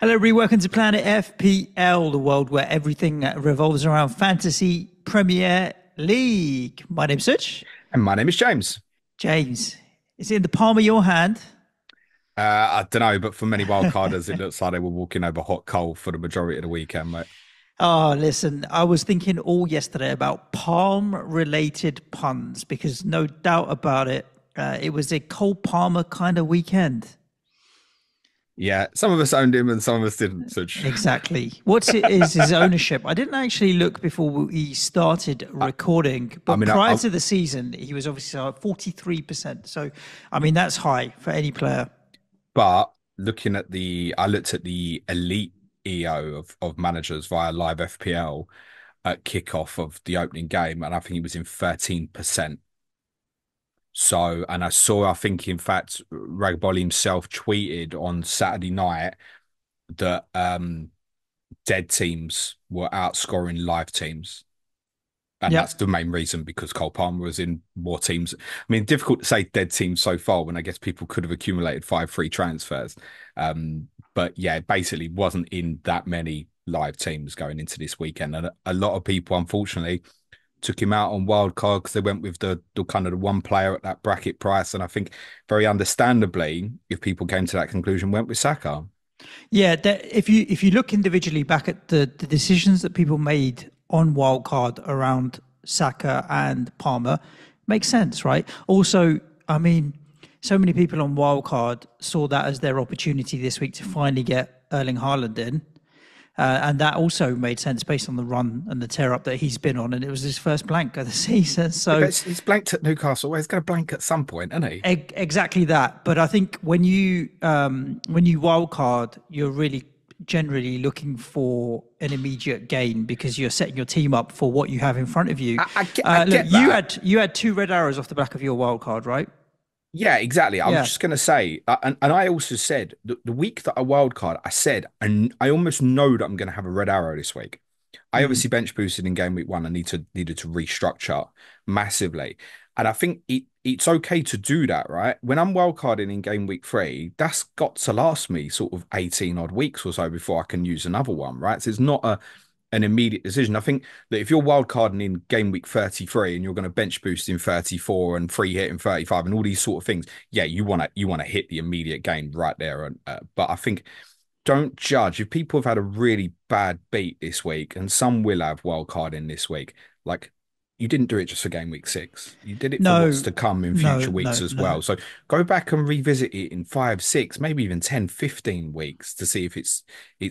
Hello, everybody. Welcome to Planet FPL, the world where everything revolves around Fantasy Premier League. My name's Suj. And my name is James. James, is it in the palm of your hand? I don't know, but for many wildcarders, it looks like they were walking over hot coal for the majority of the weekend, mate. Oh, listen, I was thinking all yesterday about palm-related puns because no doubt about it, it was a Cole Palmer kind of weekend. Yeah, some of us owned him and some of us didn't. Such. Exactly. What's it is his ownership. I didn't actually look before we started I, recording, I but mean, prior to the season, he was obviously 43%. So, I mean, that's high for any player. but looking at I looked at the elite EO of managers via live FPL at kickoff of the opening game, and I think he was in 13%. So, and I think, in fact, Ragboli himself tweeted on Saturday night that dead teams were outscoring live teams. And Yeah. that's the main reason because Cole Palmer was in more teams. I mean, difficult to say dead teams so far when I guess people could have accumulated 5 free transfers. But yeah, it basically wasn't in that many live teams going into this weekend. And a lot of people, unfortunately, took him out on Wildcard because they went with the kind of the one player at that bracket price. And I think very understandably, if people came to that conclusion, went with Saka. Yeah, if you look individually back at the decisions that people made on Wildcard around Saka and Palmer, makes sense, right? Also, I mean, so many people on Wildcard saw that as their opportunity this week to finally get Erling Haaland in. And that also made sense based on the run and the tear up that he's been on. And it was his first blank of the season. Yeah, So but he's blanked at Newcastle. Well, he's going to blank at some point, isn't he? exactly that. But I think when you wild card, you're really generally looking for an immediate gain because you're setting your team up for what you have in front of you. I Look, get that. you had two red arrows off the back of your wild card, right? Yeah, exactly. I was Yeah. just going to say, and I also said the week that I wildcard, I said, and I almost know that I'm going to have a red arrow this week. I Mm. obviously bench boosted in game week one. I needed to restructure massively, and I think it's okay to do that, right? When I'm wildcarding in game week three, that's got to last me sort of 18 odd weeks or so before I can use another one, right? So it's not an immediate decision. I think that if you're wildcarding in game week 33 and you're going to bench boost in 34 and free hit in 35 and all these sort of things, yeah, you want to hit the immediate gain right there. And but I think don't judge if people have had a really bad beat this week, and some will have wildcarding this week. Like, you didn't do it just for game week six. You did it for what's No, to come in no, future weeks no, as no. well. So go back and revisit it in 5, 6, maybe even 10, 15 weeks to see if it's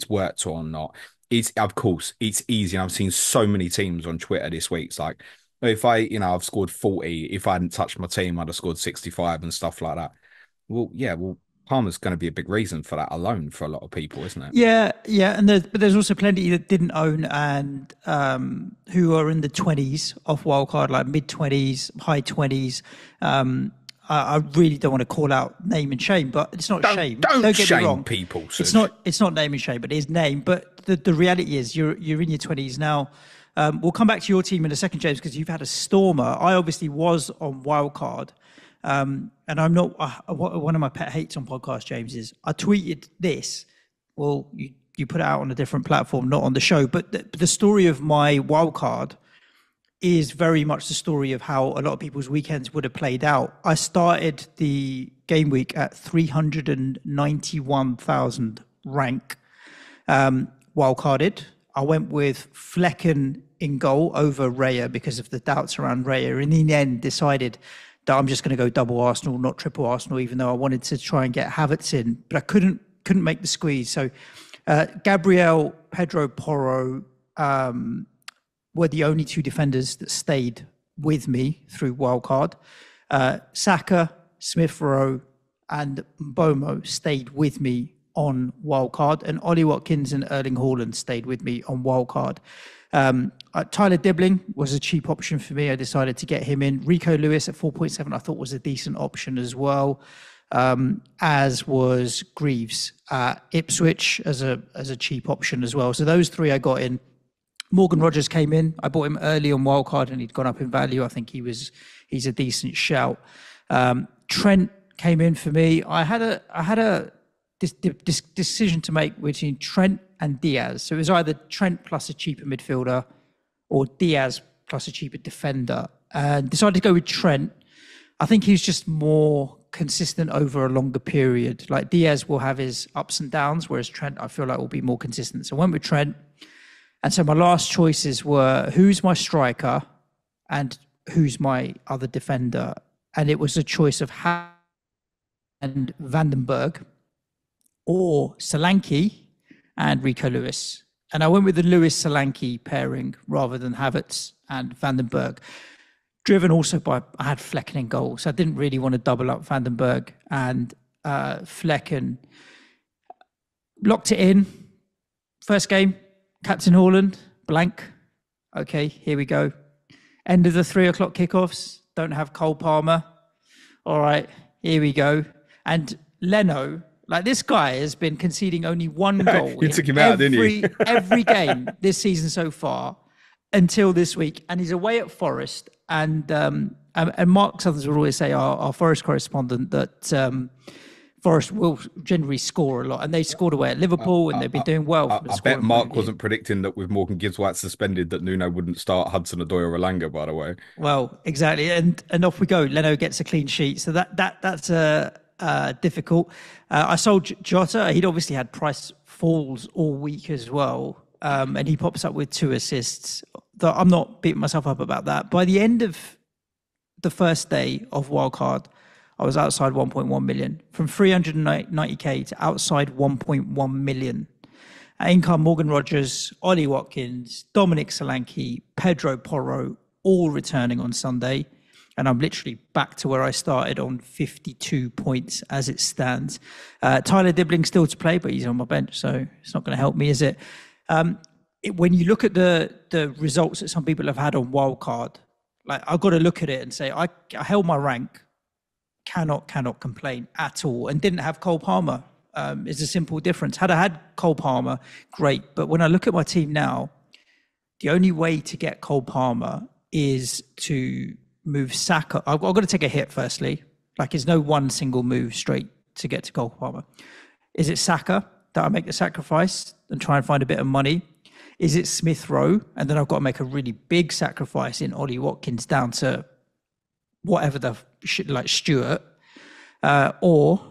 worked or not. It's, of course, it's easy. And I've seen so many teams on Twitter this week. It's like, if I've scored 40, if I hadn't touched my team, I'd have scored 65 and stuff like that. Well, yeah, well, Palmer's going to be a big reason for that alone for a lot of people, isn't it? Yeah, yeah, and there's also plenty that didn't own and who are in the 20s off wildcard, like mid 20s, high 20s. I really don't want to call out name and shame, but it's not Don't shame. don't Don't get me shame wrong. people, It's Suj. not name and shame, but it is name. But the reality is you're in your 20s now. We'll come back to your team in a second, James, because you've had a stormer. I obviously was on wildcard. And I'm not, one of my pet hates on podcast, James, is I tweeted this. Well, you put it out on a different platform, not on the show. But the story of my wild card is very much the story of how a lot of people's weekends would have played out. I started the game week at 391,000 rank, wildcarded. I went with Flecken in goal over Raya because of the doubts around Raya. And in the end, decided that I'm just going to go double Arsenal, not triple Arsenal, even though I wanted to try and get Havertz in, but I couldn't make the squeeze. So Gabriel, Pedro Porro were the only two defenders that stayed with me through wildcard. Saka, Smith Rowe, and Bomo stayed with me on wildcard, and Ollie Watkins and Erling Haaland stayed with me on wildcard. Tyler Dibling was a cheap option for me. I decided to get him in. Rico Lewis at 4.7 I thought was a decent option as well, as was Greaves at Ipswich as a cheap option as well. So those three I got in. Morgan Rogers came in. I bought him early on wildcard and he'd gone up in value. I think he's a decent shout. Trent came in for me. I had a this decision to make between Trent and Diaz. So it was either Trent plus a cheaper midfielder or Diaz plus a cheaper defender. And decided to go with Trent. I think he's just more consistent over a longer period. Like Diaz will have his ups and downs, whereas Trent, I feel like, will be more consistent. So I went with Trent. And so my last choices were who's my striker and who's my other defender. And it was a choice of and Vandenberg or Solanke and Rico Lewis. And I went with the Lewis-Solanke pairing rather than Havertz and Vandenberg. Driven also by, I had Flecken in goal, so I didn't really want to double up Vandenberg and Flecken. Locked it in. First game, Captain Haaland, blank. Okay, here we go. End of the 3:00 kickoffs. Don't have Cole Palmer. All right, here we go. And Leno, like this guy has been conceding only one goal. You took him out, didn't you? every game this season so far until this week. And he's away at Forest. And Mark Southers would always say, our Forest correspondent, that Forest will generally score a lot. And they scored away at Liverpool and they've been doing well. I bet Mark wasn't predicting that with Morgan Gibbs-White suspended that Nuno wouldn't start Hudson-Odoi or Elanga, by the way. Well, exactly. And off we go. Leno gets a clean sheet. So that's difficult. I sold Jota. He'd obviously had price falls all week as well. And he pops up with 2 assists. I'm not beating myself up about that. By the end of the first day of Wildcard, I was outside 1.1 million. From 390k to outside 1.1 million. In come Morgan Rogers, Ollie Watkins, Dominic Solanke, Pedro Porro, all returning on Sunday. And I'm literally back to where I started on 52 points as it stands. Tyler Dibbling still to play, but he's on my bench, so it's not going to help me, is it? When you look at the results that some people have had on Wildcard, like I've got to look at it and say, I held my rank, cannot complain at all, and didn't have Cole Palmer. Is a simple difference. Had I had Cole Palmer, great. But when I look at my team now, the only way to get Cole Palmer is to move Saka. I've got to take a hit firstly. Like there's no one single move straight to get to Cole Palmer. Is it Saka that I make the sacrifice and try and find a bit of money? Is it Smith Rowe? And then I've got to make a really big sacrifice in Ollie Watkins down to whatever the shit, like Stewart, or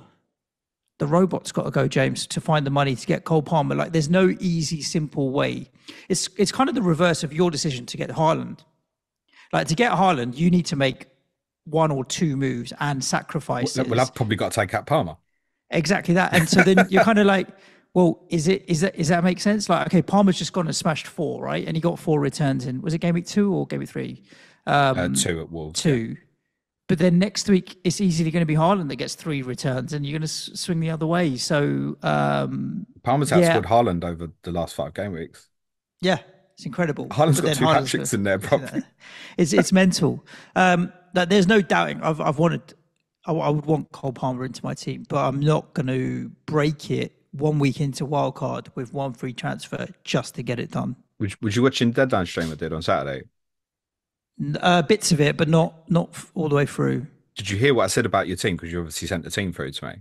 the robot's got to go, James, to find the money to get Cole Palmer. Like there's no easy, simple way. It's kind of the reverse of your decision to get Haaland. Like to get Haaland, you need to make 1 or 2 moves and sacrifices. Well, I've probably got to take out Palmer. Exactly that. And so then you're kind of like, well, is that make sense? Like, okay, Palmer's just gone and smashed 4, right? And he got 4 returns in. Was it Gameweek 2 or Gameweek 3? 2 at Wolves. 2. Yeah. But then next week, it's easily going to be Haaland that gets 3 returns and you're going to swing the other way. So Palmer's outscored Haaland over the last 5 game weeks. Yeah, it's incredible. Haaland's got 2 hat-tricks in there, probably. It's mental. There's no doubting. I would want Cole Palmer into my team, but I'm not going to break it 1 week into Wildcard with 1 free transfer just to get it done. Was you watching Deadline stream I did on Saturday? Bits of it, but not all the way through. Did you hear what I said about your team? Because you obviously sent the team through to me.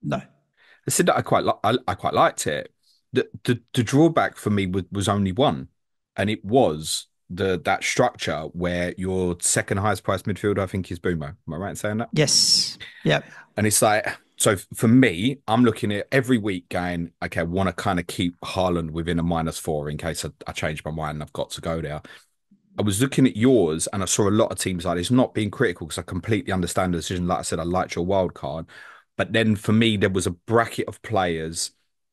No. I said that I quite liked it. The drawback for me was only one, and it was that structure where your second highest priced midfielder, I think, is Boomo. Am I right in saying that? Yes. Yep. And it's like, so for me, I'm looking at every week going, okay, I want to kind of keep Haaland within a -4 in case I change my mind and I've got to go there. I was looking at yours and I saw a lot of teams like this, not being critical because I completely understand the decision. Like I said, I liked your wild card. But then for me, there was a bracket of players,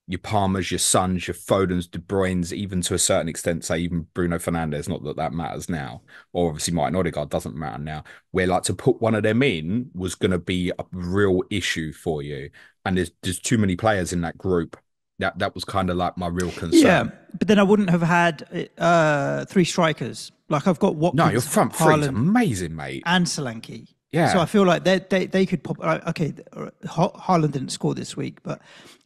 your Palmers, your Sons, your Fodens, De Bruyne's, even to a certain extent, say even Bruno Fernandes, not that matters now. Or obviously Martin Odegaard doesn't matter now. Where like to put one of them in was going to be a real issue for you. And there's too many players in that group. That was kind of like my real concern. Yeah, but then I wouldn't have had 3 strikers. Like I've got Watkins, no, your front three is amazing, mate. And Solanke. Yeah. So I feel like they could pop. Okay, Haaland didn't score this week,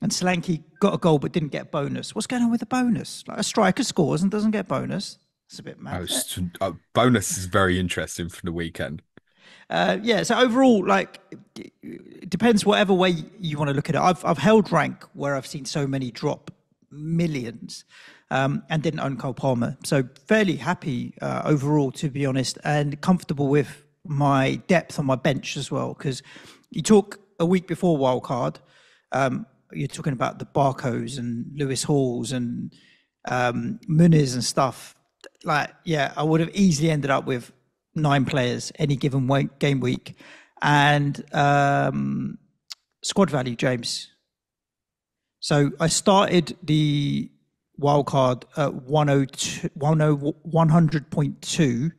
and Solanke got a goal but didn't get bonus. What's going on with the bonus? Like a striker scores and doesn't get bonus. It's a bit mad. Bonus is very interesting for the weekend. Yeah. So overall, like, it depends whatever way you want to look at it. I've held rank where I've seen so many drop millions, and didn't own Cole Palmer. So fairly happy overall, to be honest, and comfortable with my depth on my bench as well. Because you talk a week before Wildcard, you're talking about the Barcos and Lewis Halls and Muniz and stuff. Like, yeah, I would have easily ended up with 9 players any given game week, and squad value, James. So I started the wildcard at 100.2.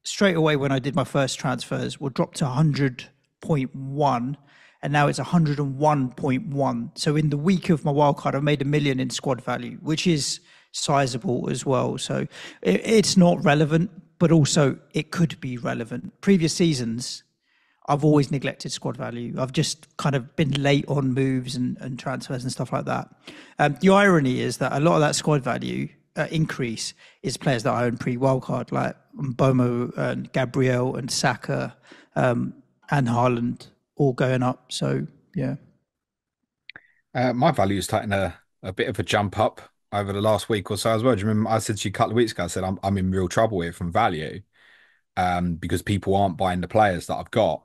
Straight away when I did my first transfers, we'll drop to 100.1, and now it's 101.1. So in the week of my wildcard, I've made $1 million in squad value, which is sizable as well. So it's not relevant, but also it could be relevant. Previous seasons, I've always neglected squad value. I've just kind of been late on moves and transfers and stuff like that. The irony is that a lot of that squad value increase is players that I own pre-wildcard, like Bomo and Gabriel and Saka and Haaland, all going up. So, yeah. My value is taking a bit of a jump up over the last week or so as well. Do you remember I said to you a couple of weeks ago, I said I'm in real trouble here from value, because people aren't buying the players that I've got.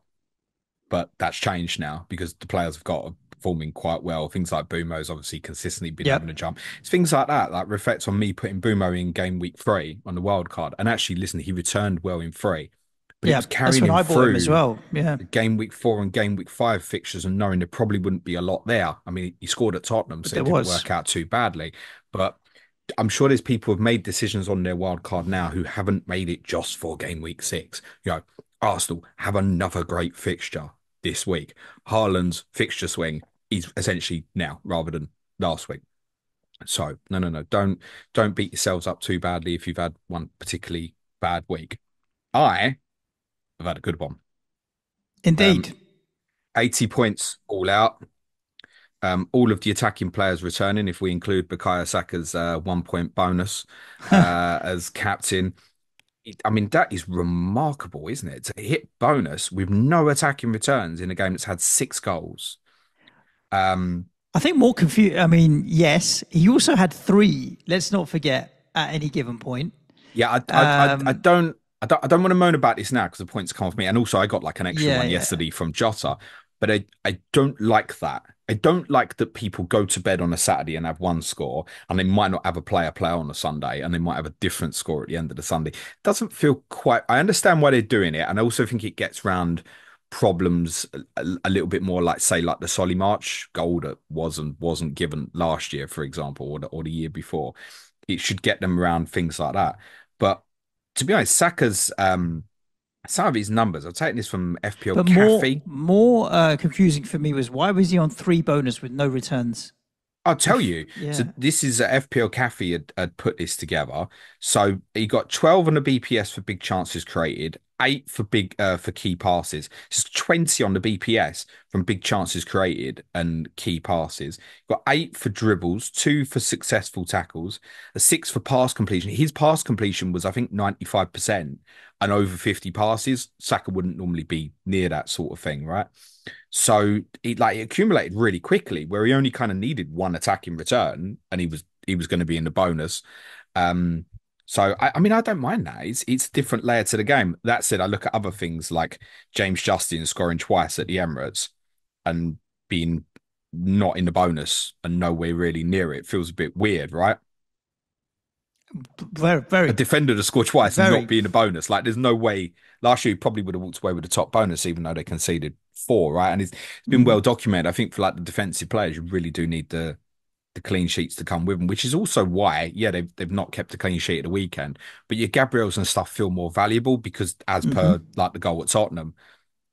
But that's changed now because the players have got performing quite well. Things like Bumo's obviously consistently been having a jump. It's things like that reflects on me putting Bumo in game week 3 on the wild card. And actually, listen, he returned well in 3. But it was carrying him through as well. Yeah, game week 4 and game week 5 fixtures, and knowing there probably wouldn't be a lot there. I mean, he scored at Tottenham, so it didn't work out too badly. But I'm sure there's people who've made decisions on their wild card now who haven't made it just for game week 6. You know, Arsenal have another great fixture this week. Haaland's fixture swing is essentially now rather than last week. So no, don't beat yourselves up too badly if you've had one particularly bad week. I have had a good one. Indeed. 80 points all out. All of the attacking players returning, if we include Bukayo Saka's 1 point bonus as captain. I mean, that is remarkable, isn't it? To hit bonus with no attacking returns in a game that's had 6 goals. I think more confused. I mean, yes, he also had 3. Let's not forget at any given point. Yeah, I don't want to moan about this now because the points come off me, and also I got like an extra one yesterday from Jota, but I don't like that. I don't like that people go to bed on a Saturday and have one score, and they might not have a player play on a Sunday, and they might have a different score at the end of the Sunday. It doesn't feel quite. I understand why they're doing it, and I also think it gets round problems a little bit more, like say like the Solly March goal that wasn't given last year, for example, or the year before. It should get them around things like that. But to be honest, Saka's some of his numbers, I've taken this from FPL but Cafe. More confusing for me was, why was he on 3 bonus with no returns? I'll tell you. So this is FPL Cafe had put this together. So he got 12 on the BPS for big chances created, 8 for for key passes. Just 20 on the BPS from big chances created and key passes. Got 8 for dribbles, 2 for successful tackles, a 6 for pass completion. His pass completion was, I think, 95% and over 50 passes. Saka wouldn't normally be near that sort of thing, right? So it accumulated really quickly, where he only kind of needed 1 attack in return, and he was going to be in the bonus. So I mean, I don't mind that. It's a different layer to the game. That said, I look at other things like James Justin scoring twice at the Emirates and being not in the bonus and nowhere really near it. Feels a bit weird, right? Very. A defender to score twice and not be in the bonus. Like, there's no way. Last year, he probably would have walked away with the top bonus, even though they conceded 4, right? And it's been well documented. I think for like the defensive players, you really do need the clean sheets to come with them, which is also why, they've not kept a clean sheet at the weekend. But your Gabriels and stuff feel more valuable because, as per like the goal at Tottenham,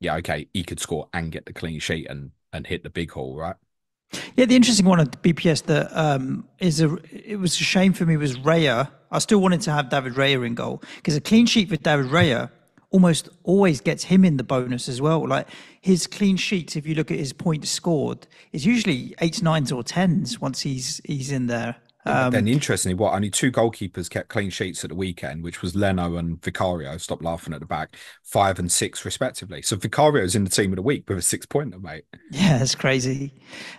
he could score and get the clean sheet and hit the big haul, right? Yeah, the interesting one at BPS that it was a shame for me was Raya. I still wanted to have David Raya in goal because a clean sheet for David Raya almost always gets him in the bonus as well. Like, his clean sheets, if you look at his points scored, is usually 8s, 9s, or 10s once he's in there. But then interestingly, what only two goalkeepers kept clean sheets at the weekend, which was Leno and Vicario. Stop laughing at the back, 5 and 6 respectively. So Vicario's in the team of the week with a 6 pointer, mate. Yeah, that's crazy.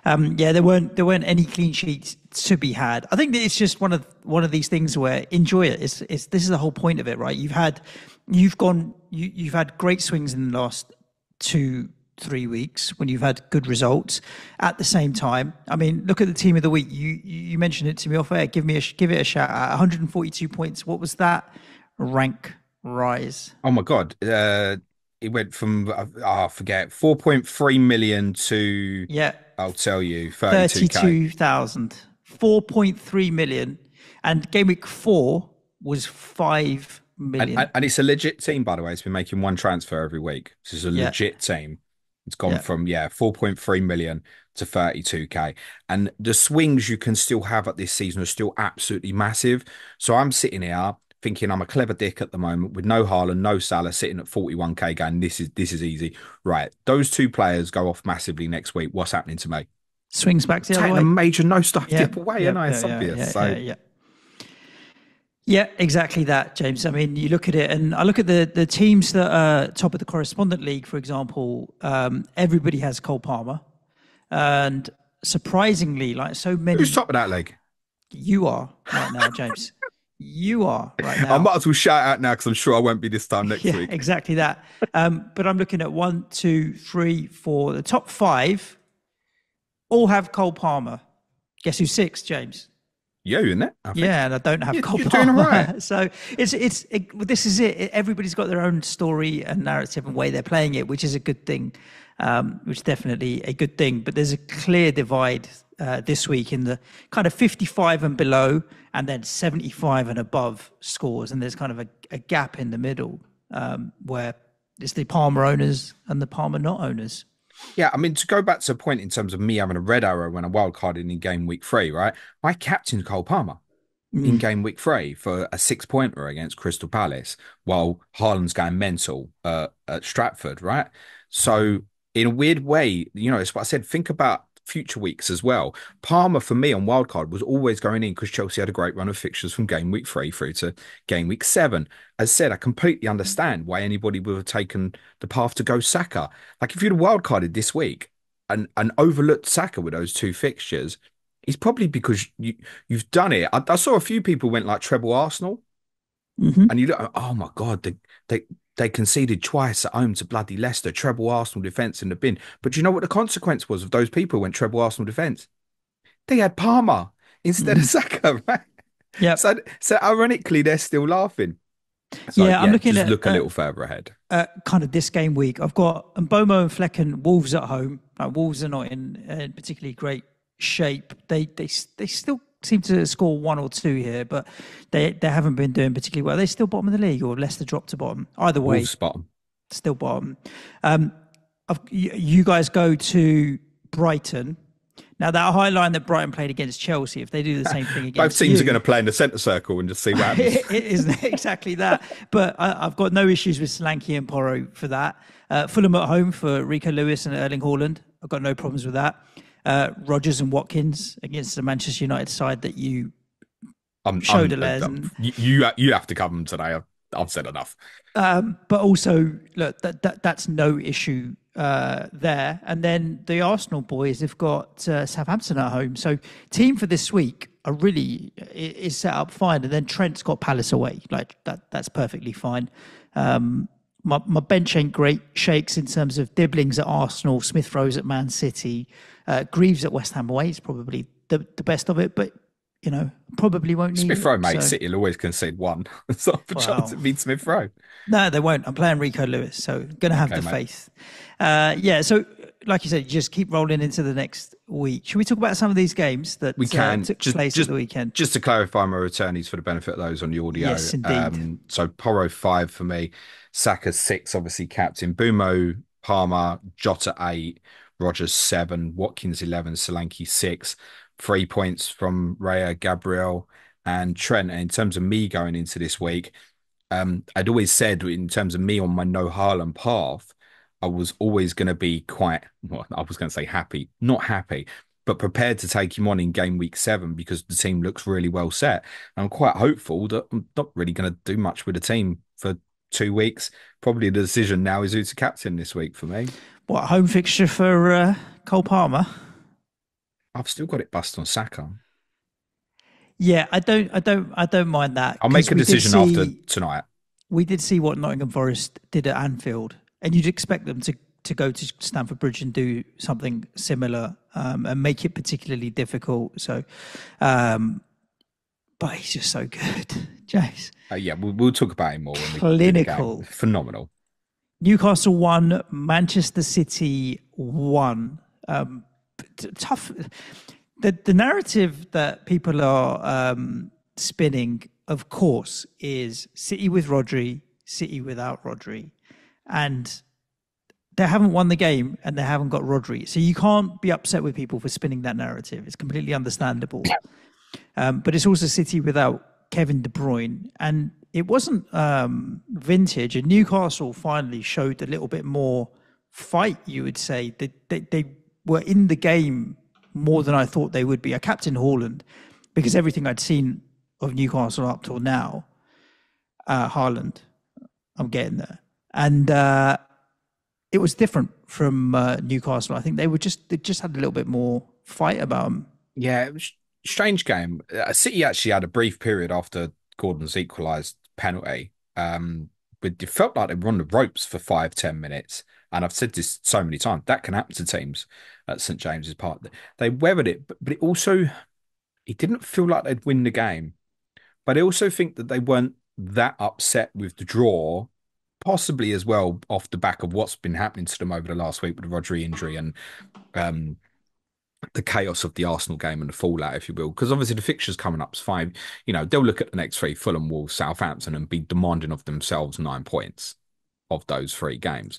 Yeah, there weren't any clean sheets to be had. I think that it's just one of these things where enjoy it. It's this is the whole point of it, right? You've had great swings in the last 2-3 weeks when you've had good results. At the same time, I mean, look at the team of the week. You mentioned it to me off air. Give it a shout out. 142 points. What was that rank rise? Oh my God. It went from, I forget, 4.3 million to, Yeah, I'll tell you, 32K. 32,000, 4.3 million, and game week 4 was 5 And, million. and it's a legit team, by the way. It's been making one transfer every week. This is a Yeah, legit team. It's gone yeah. from, 4.3 million to 32K. And the swings you can still have at this season are still absolutely massive. So I'm sitting here thinking I'm a clever dick at the moment with no Haaland, no Salah, sitting at 41K going, this is easy. Right. Those two players go off massively next week. What's happening to me? Swings back the other Taking a way. major nosedive Yeah, dip away, yeah, and yeah, it's yeah, obvious. yeah, So yeah, yeah. Yeah, exactly that, James. I mean, you look at it, and I look at the teams that are top of the correspondent league, for example. Everybody has Cole Palmer, and surprisingly, like so who's many, top of that leg? you are right now, James. You are right I now. might as well shout out now because I'm sure I won't be this time next Yeah, week. exactly that. But I'm looking at 1, 2, 3, 4. The top 5 all have Cole Palmer. Guess who's 6, James? You, isn't it? I think Yeah, and I don't have Cole you're doing all right. Palmer. So this is it. Everybody's got their own story and narrative and way they're playing it, which is a good thing. Which is definitely a good thing. But there's a clear divide this week in the kind of 55 and below, and then 75 and above scores, and there's kind of a gap in the middle where it's the Palmer owners and the Palmer not owners. Yeah, I mean, to go back to a point in terms of me having a red arrow when I wildcarded in game week 3, right? I captained Cole Palmer in Mm. game week 3 for a 6 pointer against Crystal Palace while Haaland's going mental at Stratford, right? So, in a weird way, it's what I said. Think about future weeks as well. Palmer for me on wildcard was always going in because Chelsea had a great run of fixtures from game week 3 through to game week 7. As said, I completely understand why anybody would have taken the path to go Saka. Like if you'd have wildcarded this week and overlooked Saka with those two fixtures, it's probably because you've done it. I saw a few people went like treble Arsenal, Hmm. and you look, oh my God, they they conceded twice at home to bloody Leicester, treble Arsenal defence in the bin. But do you know what the consequence was of those people who went treble Arsenal defence? They had Palmer instead of Hmm. Saka, right? Yep. So ironically, they're still laughing. So Yeah, I'm yeah, looking just at look a little further ahead. kind of this game week. I've got Mbomo and Flecken Wolves at home. Wolves are not in particularly great shape. They still seem to score one or two here, but they haven't been doing particularly well. They're still bottom of the league, or Leicester dropped to bottom. Either way, Wolves spot 'em. still bottom. Um, you guys go to Brighton. Now that high line that Brighton played against Chelsea, if they do the same thing Both against teams are going you, to play in the centre circle and just see what happens. it isn't exactly that. But I've got no issues with Solanke and Porro for that. Fulham at home for Rico Lewis and Erling Haaland. I've got no problems with that. Rodgers and Watkins against the Manchester United side that you showed a les. And You have to cover them today. I've said enough. but also look that's no issue there. And then the Arsenal boys have got Southampton at home. So team for this week are really is set up fine. And then Trent's got Palace away. Like that's perfectly fine. My bench ain't great shakes in terms of Dibblings at Arsenal, Smith Rowe's at Man City, Greaves at West Ham away is probably the best of it, but probably won't need Smith it. Rowe, mate, So City will always concede one. So for chance well, it beats Smith Rowe. no, they won't. I'm playing Rico Lewis, so gonna have Okay, the mate. faith. Yeah, so like you said, just keep rolling into the next week. Should we talk about some of these games that We can took place at the weekend? just to clarify my returnees for the benefit of those on the audio. Yes, indeed. So Porro 5 for me, Saka 6, obviously captain, Bumo, Palmer, Jota 8, Rogers 7, Watkins 11, Solanke 6, 3 points from Raya, Gabriel, and Trent. And in terms of me going into this week, I'd always said in terms of me on my no Haaland path, I was always going to be quite, well, I was going to say happy, not happy, but prepared to take him on in game week 7 because the team looks really well set. I'm quite hopeful that I'm not really going to do much with the team for 2 weeks. Probably the decision now is who to captain this week for me. What home fixture for Cole Palmer? I've still got it bust on Saka. Yeah, I don't mind that I'll because make a decision after tonight. we did see what Nottingham Forest did at Anfield, and you'd expect them to go to Stamford Bridge and do something similar and make it particularly difficult. So, but he's just so good, James. Yeah, we'll talk about him more when we Clinical. Phenomenal. Newcastle 1, Manchester City 1. Tough. The narrative that people are spinning, of course, is City with Rodri, City without Rodri. And they haven't won the game and they haven't got Rodri. So you can't be upset with people for spinning that narrative. It's completely understandable. But it's also City without Kevin De Bruyne. And it wasn't vintage. And Newcastle finally showed a little bit more fight, you would say. They were in the game more than I thought they would be. I captained Haaland because everything I'd seen of Newcastle up till now, Haaland, I'm getting there. And it was different from Newcastle. I think they just had a little bit more fight about them. Yeah, it was a strange game. City actually had a brief period after Gordon's equalised penalty. But it felt like they were on the ropes for 5-10 minutes. And I've said this so many times, that can happen to teams at St James's Park. They weathered it, but it didn't feel like they'd win the game. But I also think that they weren't that upset with the draw, possibly as well off the back of what's been happening to them over the last week with the Rodri injury and the chaos of the Arsenal game and the fallout, if you will. Because obviously the fixtures coming up is 5. They'll look at the next 3, Fulham, Wolves, Southampton, and be demanding of themselves 9 points of those 3 games.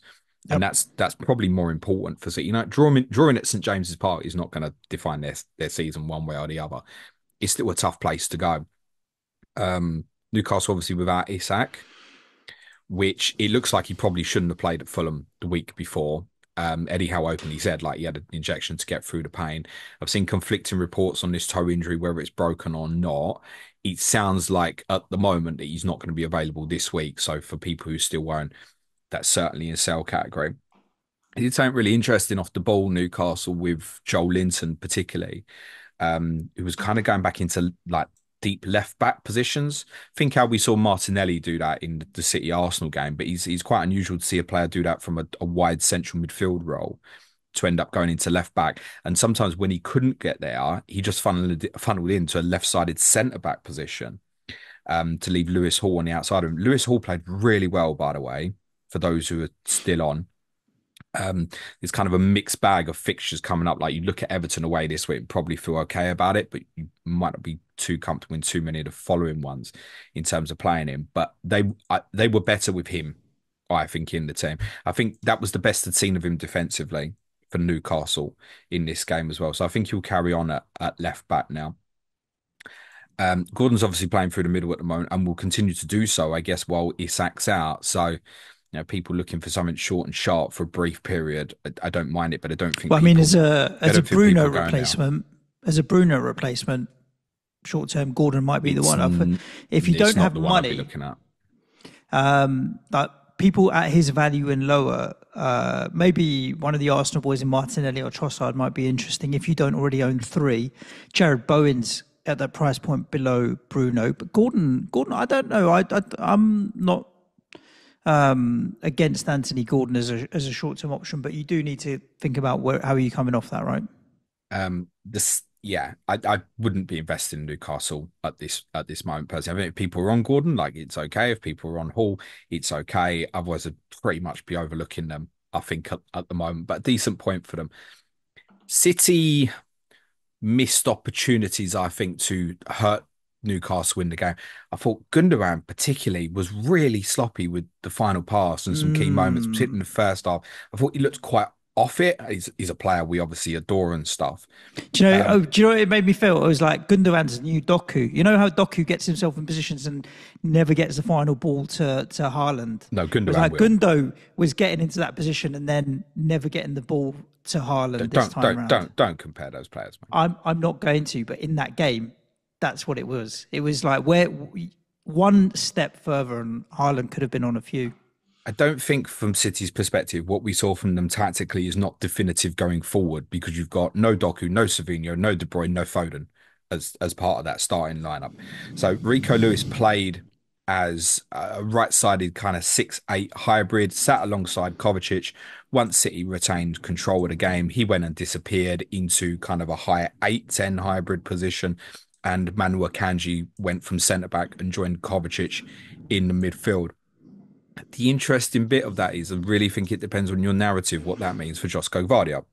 Yep. And that's probably more important for City. Drawing at St James's Park is not going to define their season one way or the other. It's still a tough place to go. Newcastle obviously without Isak, which it looks like he probably shouldn't have played at Fulham the week before. Eddie Howe openly said he had an injection to get through the pain. I've seen conflicting reports on this toe injury, whether it's broken or not. It sounds like at the moment that he's not going to be available this week. So for people who still weren't, that's certainly a sell category. It did something really interesting off the ball, Newcastle, with Joel Linton particularly, who was kind of going back into deep left back positions. Think how we saw Martinelli do that in the City Arsenal game, but he's quite unusual to see a player do that from a wide central midfield role to end up going into left back. And sometimes when he couldn't get there, he just funneled into a left-sided centre back position to leave Lewis Hall on the outside of him. Lewis Hall played really well, by the way, for those who are still on. There's kind of a mixed bag of fixtures coming up. Like you look at Everton away this week and probably feel okay about it, but you might not be too comfortable in too many of the following ones in terms of playing him. But they were better with him, I think, in the team. I think that was the best I'd seen of him defensively for Newcastle in this game as well. So I think he'll carry on at left back now. Gordon's obviously playing through the middle at the moment and will continue to do so, I guess, while Isak's out. So people looking for something short and sharp for a brief period, I don't mind it, but I don't think. Well, I mean, as a Bruno replacement, short term, Gordon might be the one. If you don't have money, looking at. But people at his value and lower, maybe one of the Arsenal boys in Martinelli or Trossard might be interesting. If you don't already own 3, Jared Bowen's at that price point below Bruno, but Gordon, I don't know. I'm not against Anthony Gordon as a short term option, but you do need to think about how are you coming off that, right? I wouldn't be investing in Newcastle at this moment personally. I mean, if people are on Gordon, it's okay. If people are on Hall, it's okay. Otherwise, I'd pretty much be overlooking them, I think, at the moment. But a decent point for them. City missed opportunities, I think, to hurt Newcastle in the game. I thought Gundogan particularly was really sloppy with the final pass and some key moments, particularly in the first half. I thought he looked quite off it. He's a player we obviously adore and stuff. Do you know? Oh, do you know what it made me feel? It was like Gundogan's new Doku. You know how Doku gets himself in positions and never gets the final ball to Haaland. No, It was Gundogan like will. Gundo was getting into that position and then never getting the ball to Haaland this time around. Don't compare those players, man. I'm not going to, but in that game, that's what it was. It was like where one step further and Haaland could have been on a few. I don't think from City's perspective, what we saw from them tactically is not definitive going forward because you've got no Doku, no Savinho, no De Bruyne, no Foden as part of that starting lineup. So Rico Lewis played as a right-sided kind of 6-8 hybrid, sat alongside Kovacic. Once City retained control of the game, he went and disappeared into kind of a high 8-10 hybrid position. And Manu Akanji went from centre-back and joined Kovacic in the midfield. The interesting bit of that is I really think it depends on your narrative what that means for Josko Vardiol.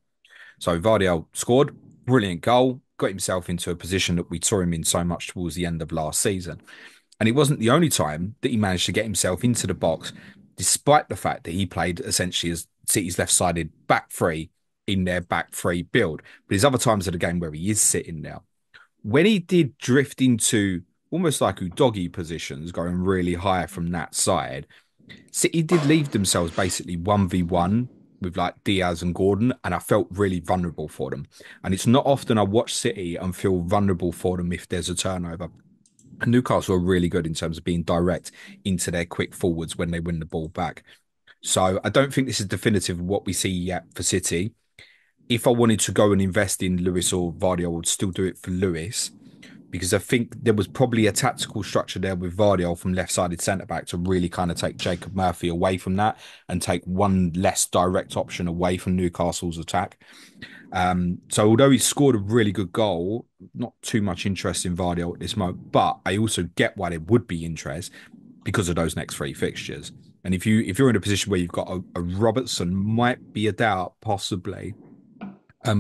So Vardiol scored, brilliant goal, got himself into a position that we saw him in so much towards the end of last season. And it wasn't the only time that he managed to get himself into the box, despite the fact that he played essentially as City's left-sided back three in their back three build. But there's other times of the game where he is sitting now. When he did drift into almost like Udogi positions, going really high from that side, City did leave themselves basically 1v1 with like Diaz and Gordon, and I felt really vulnerable for them. And it's not often I watch City and feel vulnerable for them if there's a turnover. And Newcastle are really good in terms of being direct into their quick forwards when they win the ball back. So I don't think this is definitive of what we see yet for City. If I wanted to go and invest in Lewis or Vardy, I would still do it for Lewis, because I think there was probably a tactical structure there with Vardiol from left-sided centre-back to really kind of take Jacob Murphy away from that and take one less direct option away from Newcastle's attack. So although he scored a really good goal, not too much interest in Vardiol at this moment, but I also get why there would be interest because of those next three fixtures. And if you're in a position where you've got a Robertson, might be a doubt, possibly,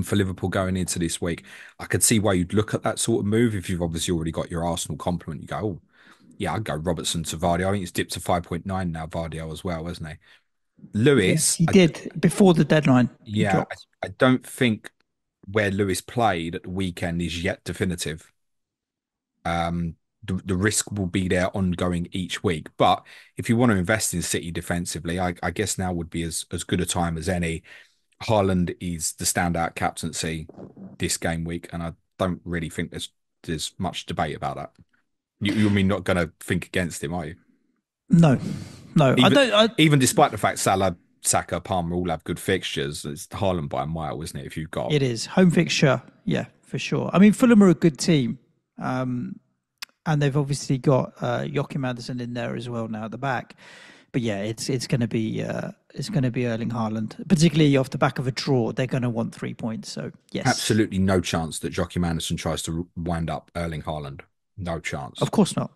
for Liverpool going into this week, I could see why you'd look at that sort of move. If you've obviously already got your Arsenal complement, you go, oh, yeah, I'd go Robertson to Vardy. I think it's dipped to 5.9 now, Vardy as well, hasn't he? Lewis. Yes, he did before the deadline. Yeah, I don't think where Lewis played at the weekend is yet definitive. The risk will be there ongoing each week. But if you want to invest in City defensively, I guess now would be as good a time as any. Haaland is the standout captaincy this game week, and I don't really think there's much debate about that. You mean not going to think against him, are you? No. Even despite the fact Salah, Saka, Palmer all have good fixtures, it's Haaland by a mile, isn't it? If you've got it is home fixture, yeah, for sure. I mean, Fulham are a good team, and they've obviously got Joachim Andersen in there as well now at the back. But yeah, it's going to be Erling Haaland, particularly off the back of a draw. They're going to want 3 points. So yes, absolutely no chance that Joachim Andersen tries to wind up Erling Haaland. No chance. Of course not.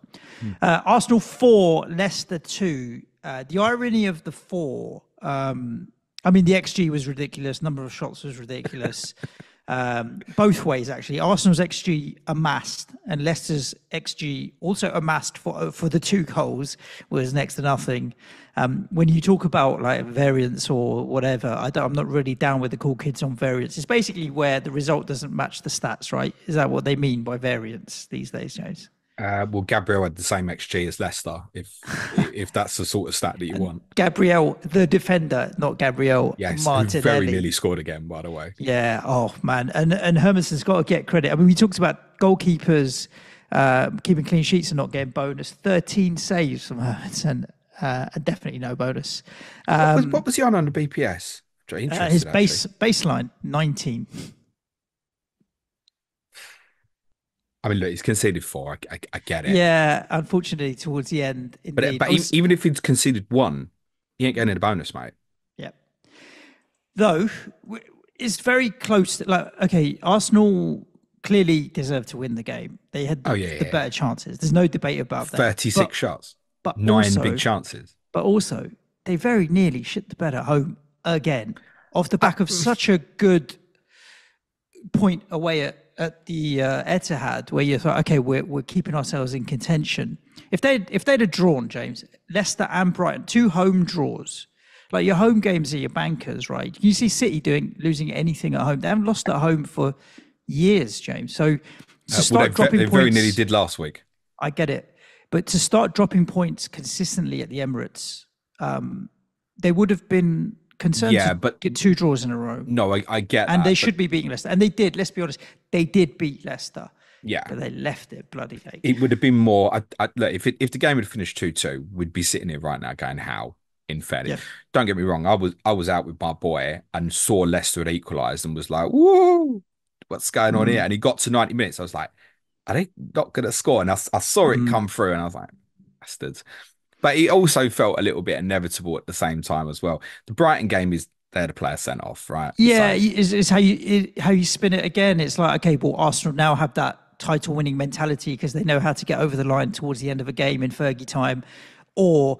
Arsenal 4, Leicester 2. The irony of the 4. I mean, the XG was ridiculous. Number of shots was ridiculous. Both ways, actually. Arsenal's XG amassed and Leicester's XG also amassed for the 2 goals was next to nothing. When you talk about like variance or whatever, I'm not really down with the cool kids on variance. It's basically where the result doesn't match the stats, right? Is that what they mean by variance these days, James? Well, Gabriel had the same XG as Leicester, if that's the sort of stat that you want. Gabriel, the defender, not Gabriel Martinelli. Who very nearly scored again, by the way. Yeah, oh man, and Hermanson's got to get credit. I mean, we talked about goalkeepers keeping clean sheets and not getting bonus. 13 saves from Hermanson, definitely no bonus. What was he on the BPS? His baseline 19. I mean, look, he's conceded 4. I get it. Yeah, unfortunately, towards the end. But even if he's conceded 1, he ain't getting a bonus, mate. Yep. Though, it's very close. Okay, Arsenal clearly deserved to win the game. They had the better chances. There's no debate about that. 36 shots. But 9 big chances. But also, they very nearly shit the bed at home again. Off the back of such a good point away at the Etihad, where you thought, okay, we're keeping ourselves in contention. If they'd have drawn, James, Leicester and Brighton, 2 home draws, Like your home games are your bankers, right? You see City doing losing anything at home. They haven't lost at home for years, James. So to Well, start dropping they very nearly points, did last week. I get it, but to start dropping points consistently at the Emirates, they would have been concerned to Yeah, but get two draws in a row, no, I get and they that, but should be beating Leicester, and they did. Let's be honest, they did beat Leicester, yeah, but they left it bloody late. it would have been more. Look, if the game had finished 2-2, we'd be sitting here right now going, "How?" In fairness, Yeah, don't get me wrong. I was out with my boy and saw Leicester had equalised and was like, "Whoa, what's going on here?" mm, And he got to 90 minutes. I was like, "Are they not going to score?" And I saw it mm. come through, and I was like, "Bastards." But it also felt a little bit inevitable at the same time as well. The Brighton game is they had a player sent off, right? Yeah, So is how you spin it again. It's like, okay, well, Arsenal now have that title-winning mentality because they know how to get over the line towards the end of a game in Fergie time, or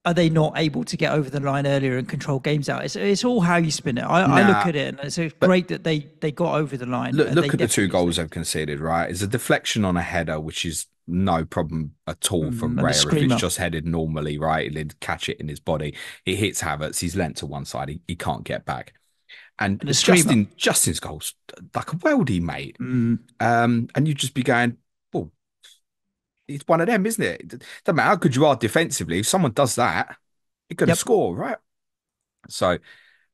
are they not able to get over the line earlier and control games out? It's all how you spin it. I look nah, at it and it's but great that they got over the line. They look at the two definitely goals deserve they've it. conceded, right? It's a deflection on a header, which is no problem at all for And the Raya. If it's screamer just headed normally, right, he'd catch it in his body. It hits Havertz, he's lent to one side, he can't get back. And and the screamer. Justin's goals like a worldie, mate. Mm, And you'd just be going, well, it's one of them, isn't it? It doesn't matter how good you are defensively. If someone does that, you're going to yep. score, right? So,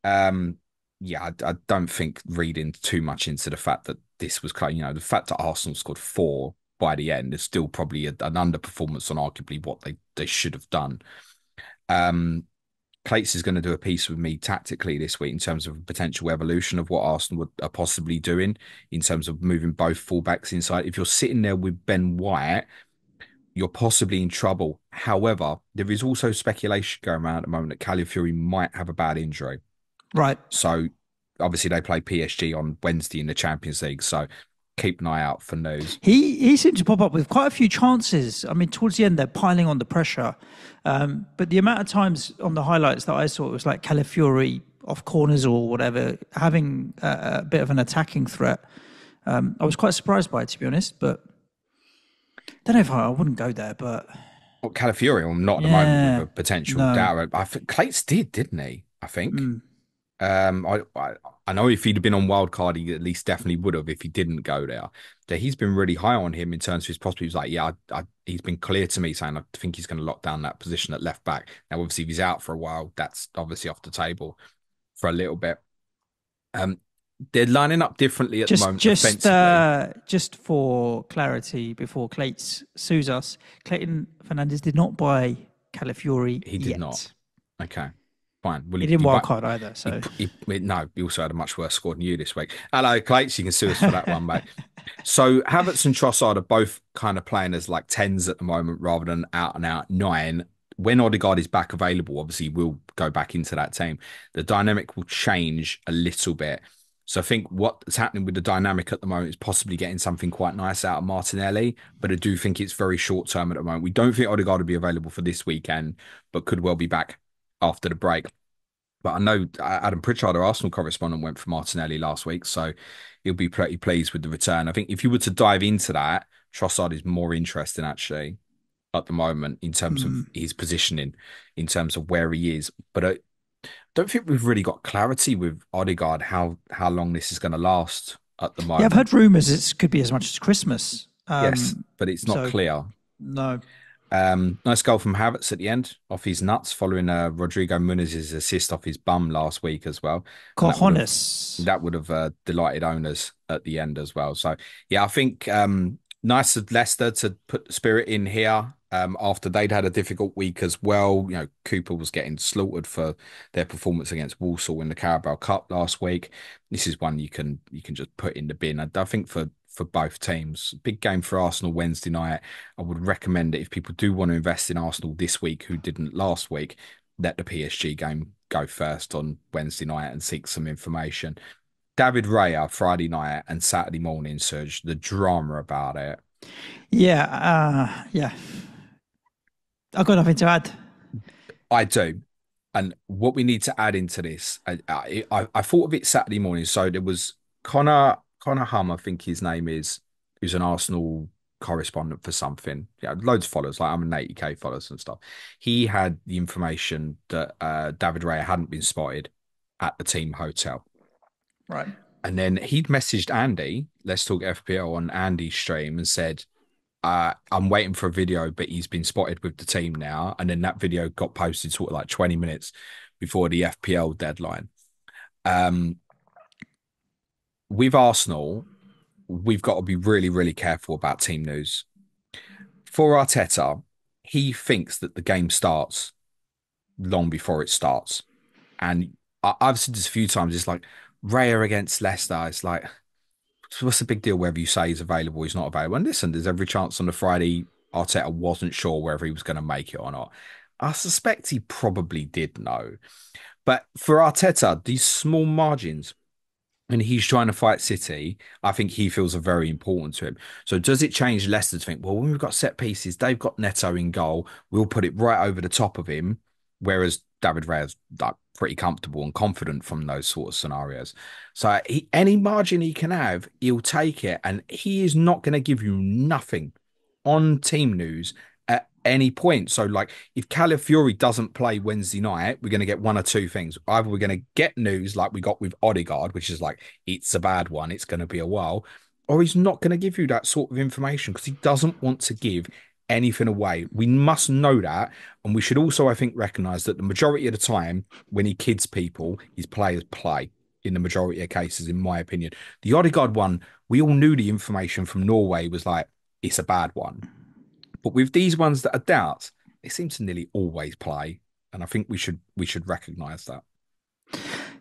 um, yeah, I don't think reading too much into the fact that this was close. The fact that Arsenal scored four by the end is still probably an underperformance on arguably what they should have done. Um, Clates is going to do a piece with me tactically this week in terms of potential evolution of what Arsenal are possibly doing in terms of moving both fullbacks inside. If you're sitting there with Ben White, you're possibly in trouble. However, there is also speculation going around at the moment that Calafiori might have a bad injury. Right. So obviously they play PSG on Wednesday in the Champions League. So keep an eye out for news. He seemed to pop up with quite a few chances. I mean, towards the end, they're piling on the pressure. But the amount of times on the highlights that I saw, it was like Calafiori off corners or whatever, having a bit of an attacking threat. I was quite surprised by it, to be honest. But don't know if I wouldn't go there. But Well, Calafiori, I'm not at the moment with yeah, a potential no. doubt. I think Clates didn't he? I think. Mm. I know if he'd have been on Wildcard, he at least definitely would have if he didn't go there. That he's been really high on him in terms of his prospects. He was like, yeah, he's been clear to me saying I think he's going to lock down that position at left back. Now, obviously, if he's out for a while, that's obviously off the table for a little bit. Um, they're lining up differently at the Just, moment just, defensively. uh, just for clarity, before Clates sues us, Clayton Fernandez did not buy Calafiori He did not. yet. Okay, fine. Well, He didn't wild card either. So no, he also had a much worse score than you this week. Hello, Clates. You can sue us for that one, mate. So Havertz and Trossard are both kind of playing as like tens at the moment rather than out and out nine. When Odegaard is back available, obviously we'll go back into that team. The dynamic will change a little bit. So I think what's happening with the dynamic at the moment is possibly getting something quite nice out of Martinelli, but I do think it's very short term at the moment. We don't think Odegaard will be available for this weekend, but could well be back after the break. But I know Adam Pritchard, our Arsenal correspondent, went for Martinelli last week, so he'll be pretty pleased with the return. I think if you were to dive into that, Trossard is more interesting actually at the moment in terms of his positioning, in terms of where he is. But I don't think we've really got clarity with Odegaard how long this is going to last at the yeah, I've moment. heard rumours it could be as much as Christmas. Yes, but it's not So clear. no, Nice goal from Havertz at the end, off his nuts, following Rodrigo Muniz's assist off his bum last week as well, and cojones. that would have delighted owners at the end as well. So yeah, I think nice of Leicester to put the spirit in here after they'd had a difficult week as well. Cooper was getting slaughtered for their performance against Walsall in the Carabao Cup last week. This is one you can just put in the bin. I think for both teams. Big game for Arsenal Wednesday night. I would recommend it if people do want to invest in Arsenal this week who didn't last week, let the PSG game go first on Wednesday night and seek some information. David Raya Friday night and Saturday morning, Suj, the drama about it. Yeah, yeah. I've got nothing to add. I do. And what we need to add into this, I thought of it Saturday morning. So there was Connor Hum, I think his name is, who's an Arsenal correspondent for something. Yeah, loads of followers. Like I'm an 80k followers and stuff. He had the information that David Raya hadn't been spotted at the team hotel. Right. And then he'd messaged Andy, Let's Talk FPL on Andy's stream and said, I'm waiting for a video, but he's been spotted with the team now. And then that video got posted sort of like 20 minutes before the FPL deadline. Um, with Arsenal, we've got to be really, really careful about team news. For Arteta, he thinks that the game starts long before it starts. And I've said this a few times. It's like Raya against Leicester. It's like, what's the big deal whether you say he's available, he's not available? And listen, there's every chance on the Friday Arteta wasn't sure whether he was going to make it or not. I suspect he probably did know. But for Arteta, these small margins, and he's trying to fight City, I think he feels are very important to him. So does it change Leicester to think, well, when we've got set pieces, they've got Neto in goal, we'll put it right over the top of him, whereas David Raya's like pretty comfortable and confident from those sort of scenarios. So any margin he can have, he'll take it, and he is not going to give you nothing on team news at any point. So, like, if Calafiori doesn't play Wednesday night, we're going to get one or two things. Either we're going to get news like we got with Odegaard, which is like, it's a bad one, it's going to be a while, or he's not going to give you that sort of information because he doesn't want to give anything away. We must know that. And we should also, I think, recognize that the majority of the time when he kids people, his players play in the majority of cases, in my opinion. The Odegaard one, we all knew the information from Norway was like, it's a bad one. But with these ones that are doubts, they seem to nearly always play. And I think we should recognise that.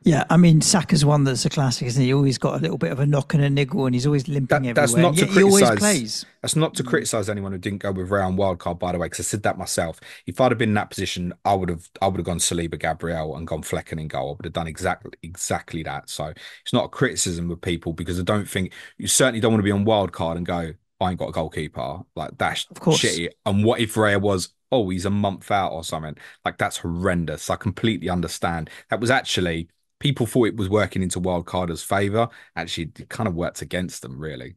Yeah, I mean, Saka's one that's a classic, isn't he? He always got a little bit of a knock and a niggle, and he's always limping everywhere. That's not to he always criticise. plays. That's not to criticise anyone who didn't go with Real Wildcard, by the way, because I said that myself. If I'd have been in that position, I would have gone Saliba, Gabriel, and gone Flecken in goal. I would have done exactly that. So it's not a criticism of people because I don't think you certainly don't want to be on Wildcard and go, I ain't got a goalkeeper. Like that's Of course. shitty. And what if Raya was, oh, he's a month out or something? Like that's horrendous. I completely understand. That was actually people thought it was working into Wildcarder's favour. Actually, it kind of worked against them, really.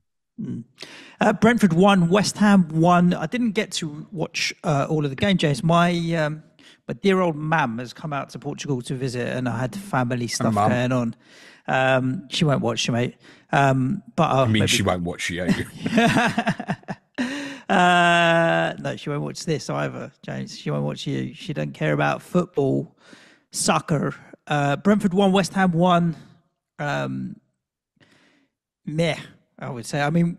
Brentford won, West Ham won. I didn't get to watch all of the game, James. My dear old mum has come out to Portugal to visit, and I had family stuff going on. She won't watch you, mate. But I mean, she won't watch you. No, she won't watch this either, James. She won't watch you. She doesn't care about football, soccer. Brentford won, West Ham won. Meh, I would say. I mean,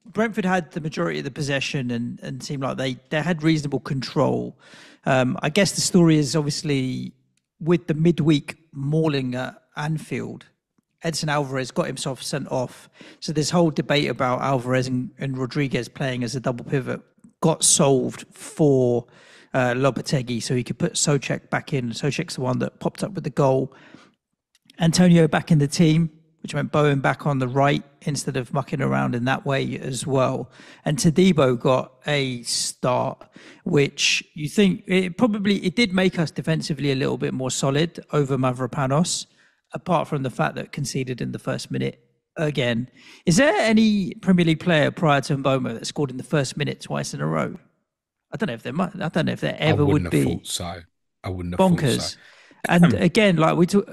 Brentford had the majority of the possession and seemed like they had reasonable control. I guess the story is obviously with the midweek mauling at Anfield, Edson Alvarez got himself sent off. So this whole debate about Alvarez and Rodriguez playing as a double pivot got solved for Lopetegui, so he could put Souček back in. Souček's the one that popped up with the goal. Antonio back in the team, which meant Bowen back on the right instead of mucking around in that way as well. And Todibo got a start, which you think it did make us defensively a little bit more solid over Mavropanos, apart from the fact that conceded in the first minute again. Is there any Premier League player prior to Mboma that scored in the first minute twice in a row? I don't know if there might. I don't know if there ever would be. I wouldn't have thought so. I wouldn't have bonkers. thought so. And again, like we took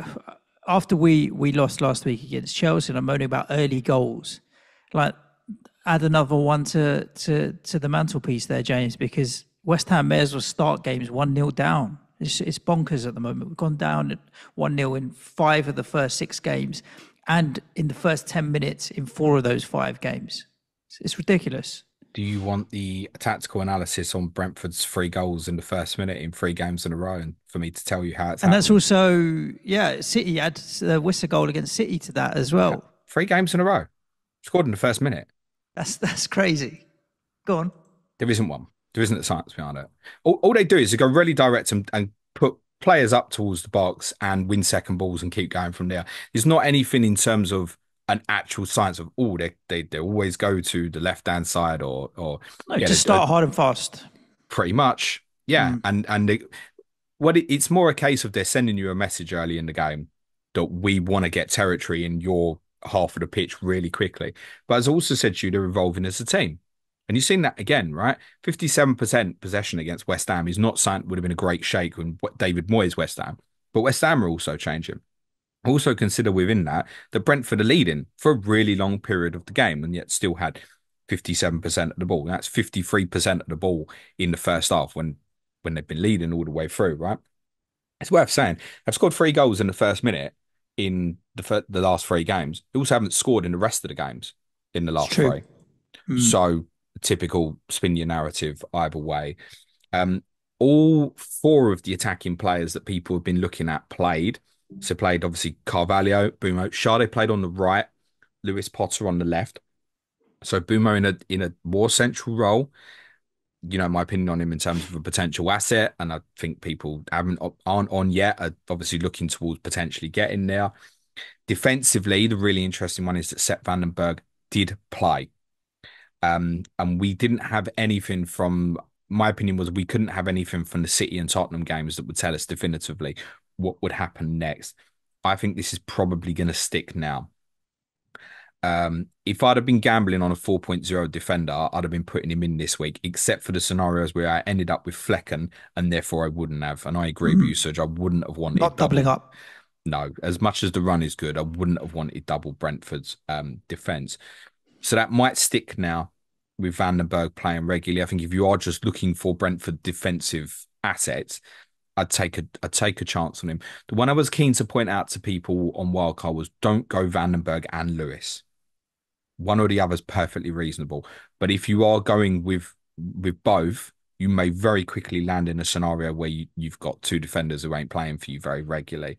after we lost last week against Chelsea, and I'm moaning about early goals. Like add another one to the mantelpiece there, James, because West Ham may as well start games 1-0 down. It's bonkers at the moment. We've gone down 1-0 in 5 of the first 6 games, and in the first 10 minutes in 4 of those 5 games. It's ridiculous. Do you want the tactical analysis on Brentford's 3 goals in the first minute in 3 games in a row, and for me to tell you how it's and happened? That's also, City had the Worcester goal against City to that as well. 3 games in a row, scored in the first minute. That's crazy. Go on. There isn't one. There isn't the science behind it. All they do is they go really direct and put players up towards the box and win second balls and keep going from there. There's not anything in terms of an actual science of they always go to the left hand side or no, just start hard and fast. Pretty much, yeah. It's more a case of they're sending you a message early in the game that we want to get territory in your half of the pitch really quickly. But as I also said to you, they're evolving as a team. And you've seen that again, right? 57% possession against West Ham is not something that would have been a great shake when David Moyes West Ham. But West Ham are also changing. Also consider within that Brentford are leading for a really long period of the game and yet still had 57% of the ball. That's 53% of the ball in the first half when they've been leading all the way through, right? It's worth saying they've scored 3 goals in the first minute in the last 3 games. They also haven't scored in the rest of the games in the It's last true. three. So typical spin your narrative either way. Um, all four of the attacking players that people have been looking at played. So played obviously Carvalho, Bumo, Sade played on the right, Lewis Potter on the left. So Bumo in a more central role. You know my opinion on him in terms of a potential asset, and I think people aren't on yet. Are obviously looking towards potentially getting there. Defensively, the really interesting one is that Sepp van den Berg did play. And we didn't have anything from my opinion was we couldn't have anything from the City and Tottenham games that would tell us definitively what would happen next. I think this is probably going to stick now. If I'd have been gambling on a 4.0 defender, I'd have been putting him in this week, except for the scenarios where I ended up with Flecken, and therefore I wouldn't have. And I agree with you, Suj. I wouldn't have wanted Not doubling double. up. No, as much as the run is good, I wouldn't have wanted double Brentford's defense. So that might stick now with Van den Berg playing regularly. I think if you are just looking for Brentford defensive assets, I'd take a chance on him. The one I was keen to point out to people on Wildcard was don't go Van den Berg and Lewis. One or the other is perfectly reasonable. But if you are going with both, you may very quickly land in a scenario where you've got two defenders who ain't playing for you very regularly.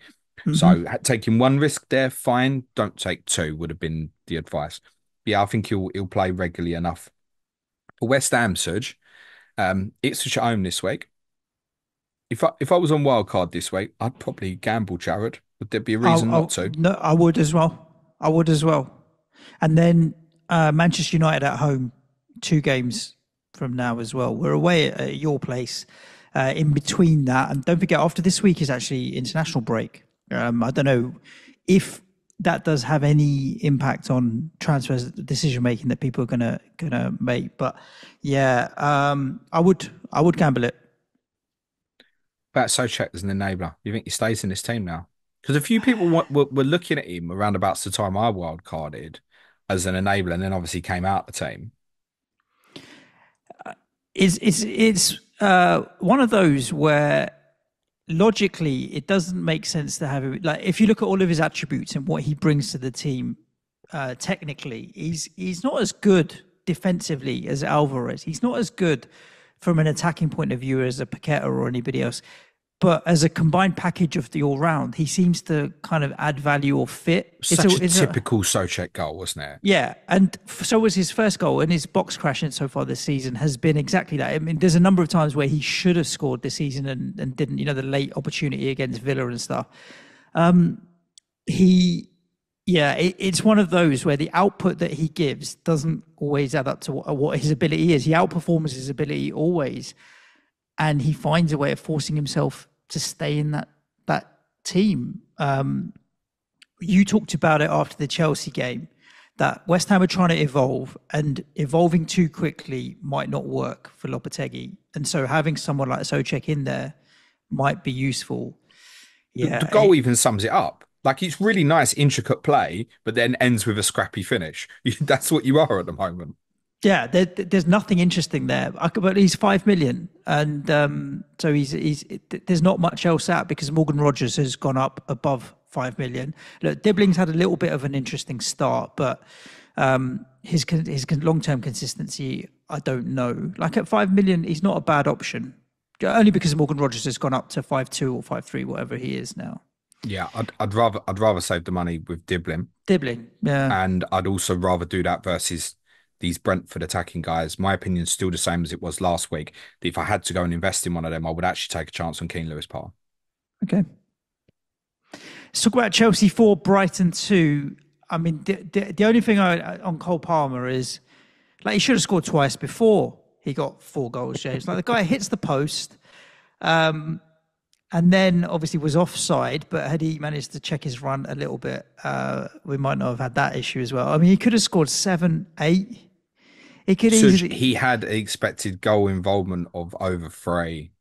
So taking one risk there, fine. Don't take two would have been the advice. Yeah, I think he'll play regularly enough. For West Ham, Suj, Ipswich at home this week. If I was on Wildcard this week, I'd probably gamble, Jared. Would there be a reason not to? No, I would as well. I would as well. And then Manchester United at home, 2 games from now as well. We're away at your place. In between that, and don't forget, after this week is actually international break. I don't know if that does have any impact on transfers decision making that people are gonna make. But yeah, I would gamble it. About Soucek as an enabler. You think he stays in this team now? Because a few people were looking at him around about the time I wildcarded as an enabler, and then obviously came out the team. It's one of those where logically it doesn't make sense to have him. Like if you look at all of his attributes and what he brings to the team, technically, he's not as good defensively as Alvarez. He's not as good from an attacking point of view as a Paqueta or anybody else. But as a combined package of the all-round, he seems to kind of add value or fit. Such a typical Soucek goal, wasn't it? Yeah, and so was his first goal, and his box crashing so far this season has been exactly that. I mean, there's a number of times where he should have scored this season and didn't, you know, the late opportunity against Villa and stuff. It's one of those where the output that he gives doesn't always add up to what his ability is. He outperforms his ability always, and he finds a way of forcing himself to stay in that team. You talked about it after the Chelsea game, that West Ham are trying to evolve, and evolving too quickly might not work for Lopetegui. And so having someone like Soucek in there might be useful. Yeah, the goal even sums it up. Like it's really nice, intricate play, but then ends with a scrappy finish. That's what you are at the moment. Yeah, there's nothing interesting there. But he's 5 million, and so there's not much else out because Morgan Rogers has gone up above 5 million. Look, Dibbling's had a little bit of an interesting start, but his long-term consistency, I don't know. Like at 5 million, he's not a bad option, only because Morgan Rogers has gone up to 5.2 or 5.3, whatever he is now. Yeah, I'd rather save the money with Dibbling, yeah, and I'd also rather do that versus these Brentford attacking guys. My opinion's still the same as it was last week. If I had to go and invest in one of them, I would actually take a chance on Keane Lewis-Power. Okay. Let's talk about Chelsea 4, Brighton 2. I mean, the only thing on Cole Palmer is, like, he should have scored twice before he got 4 goals, James. Like, the guy hits the post, and then obviously was offside, but had he managed to check his run a little bit, we might not have had that issue as well. I mean, he could have scored 7, 8. He could Such, easily. he had an expected goal involvement of over three.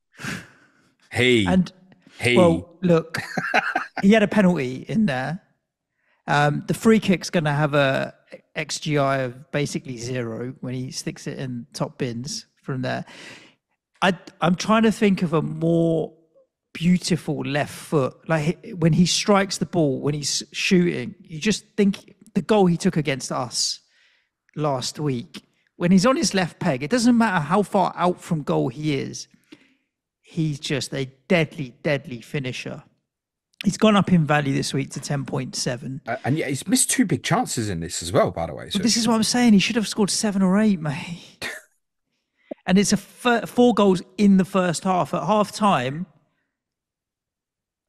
He, And he, well, look, he had a penalty in there. The free kick's going to have a XGI of basically zero when he sticks it in top bins from there. I'm trying to think of a more beautiful left foot. Like when he strikes the ball, when he's shooting, you just think the goal he took against us last week, when he's on his left peg, it doesn't matter how far out from goal he is, he's just a deadly, deadly finisher. He's gone up in value this week to 10.7. and yeah, he's missed two big chances in this as well, by the way, But this Such. is what I'm saying. He should have scored 7 or 8, mate. And it's a 4 goals in the first half. At half time,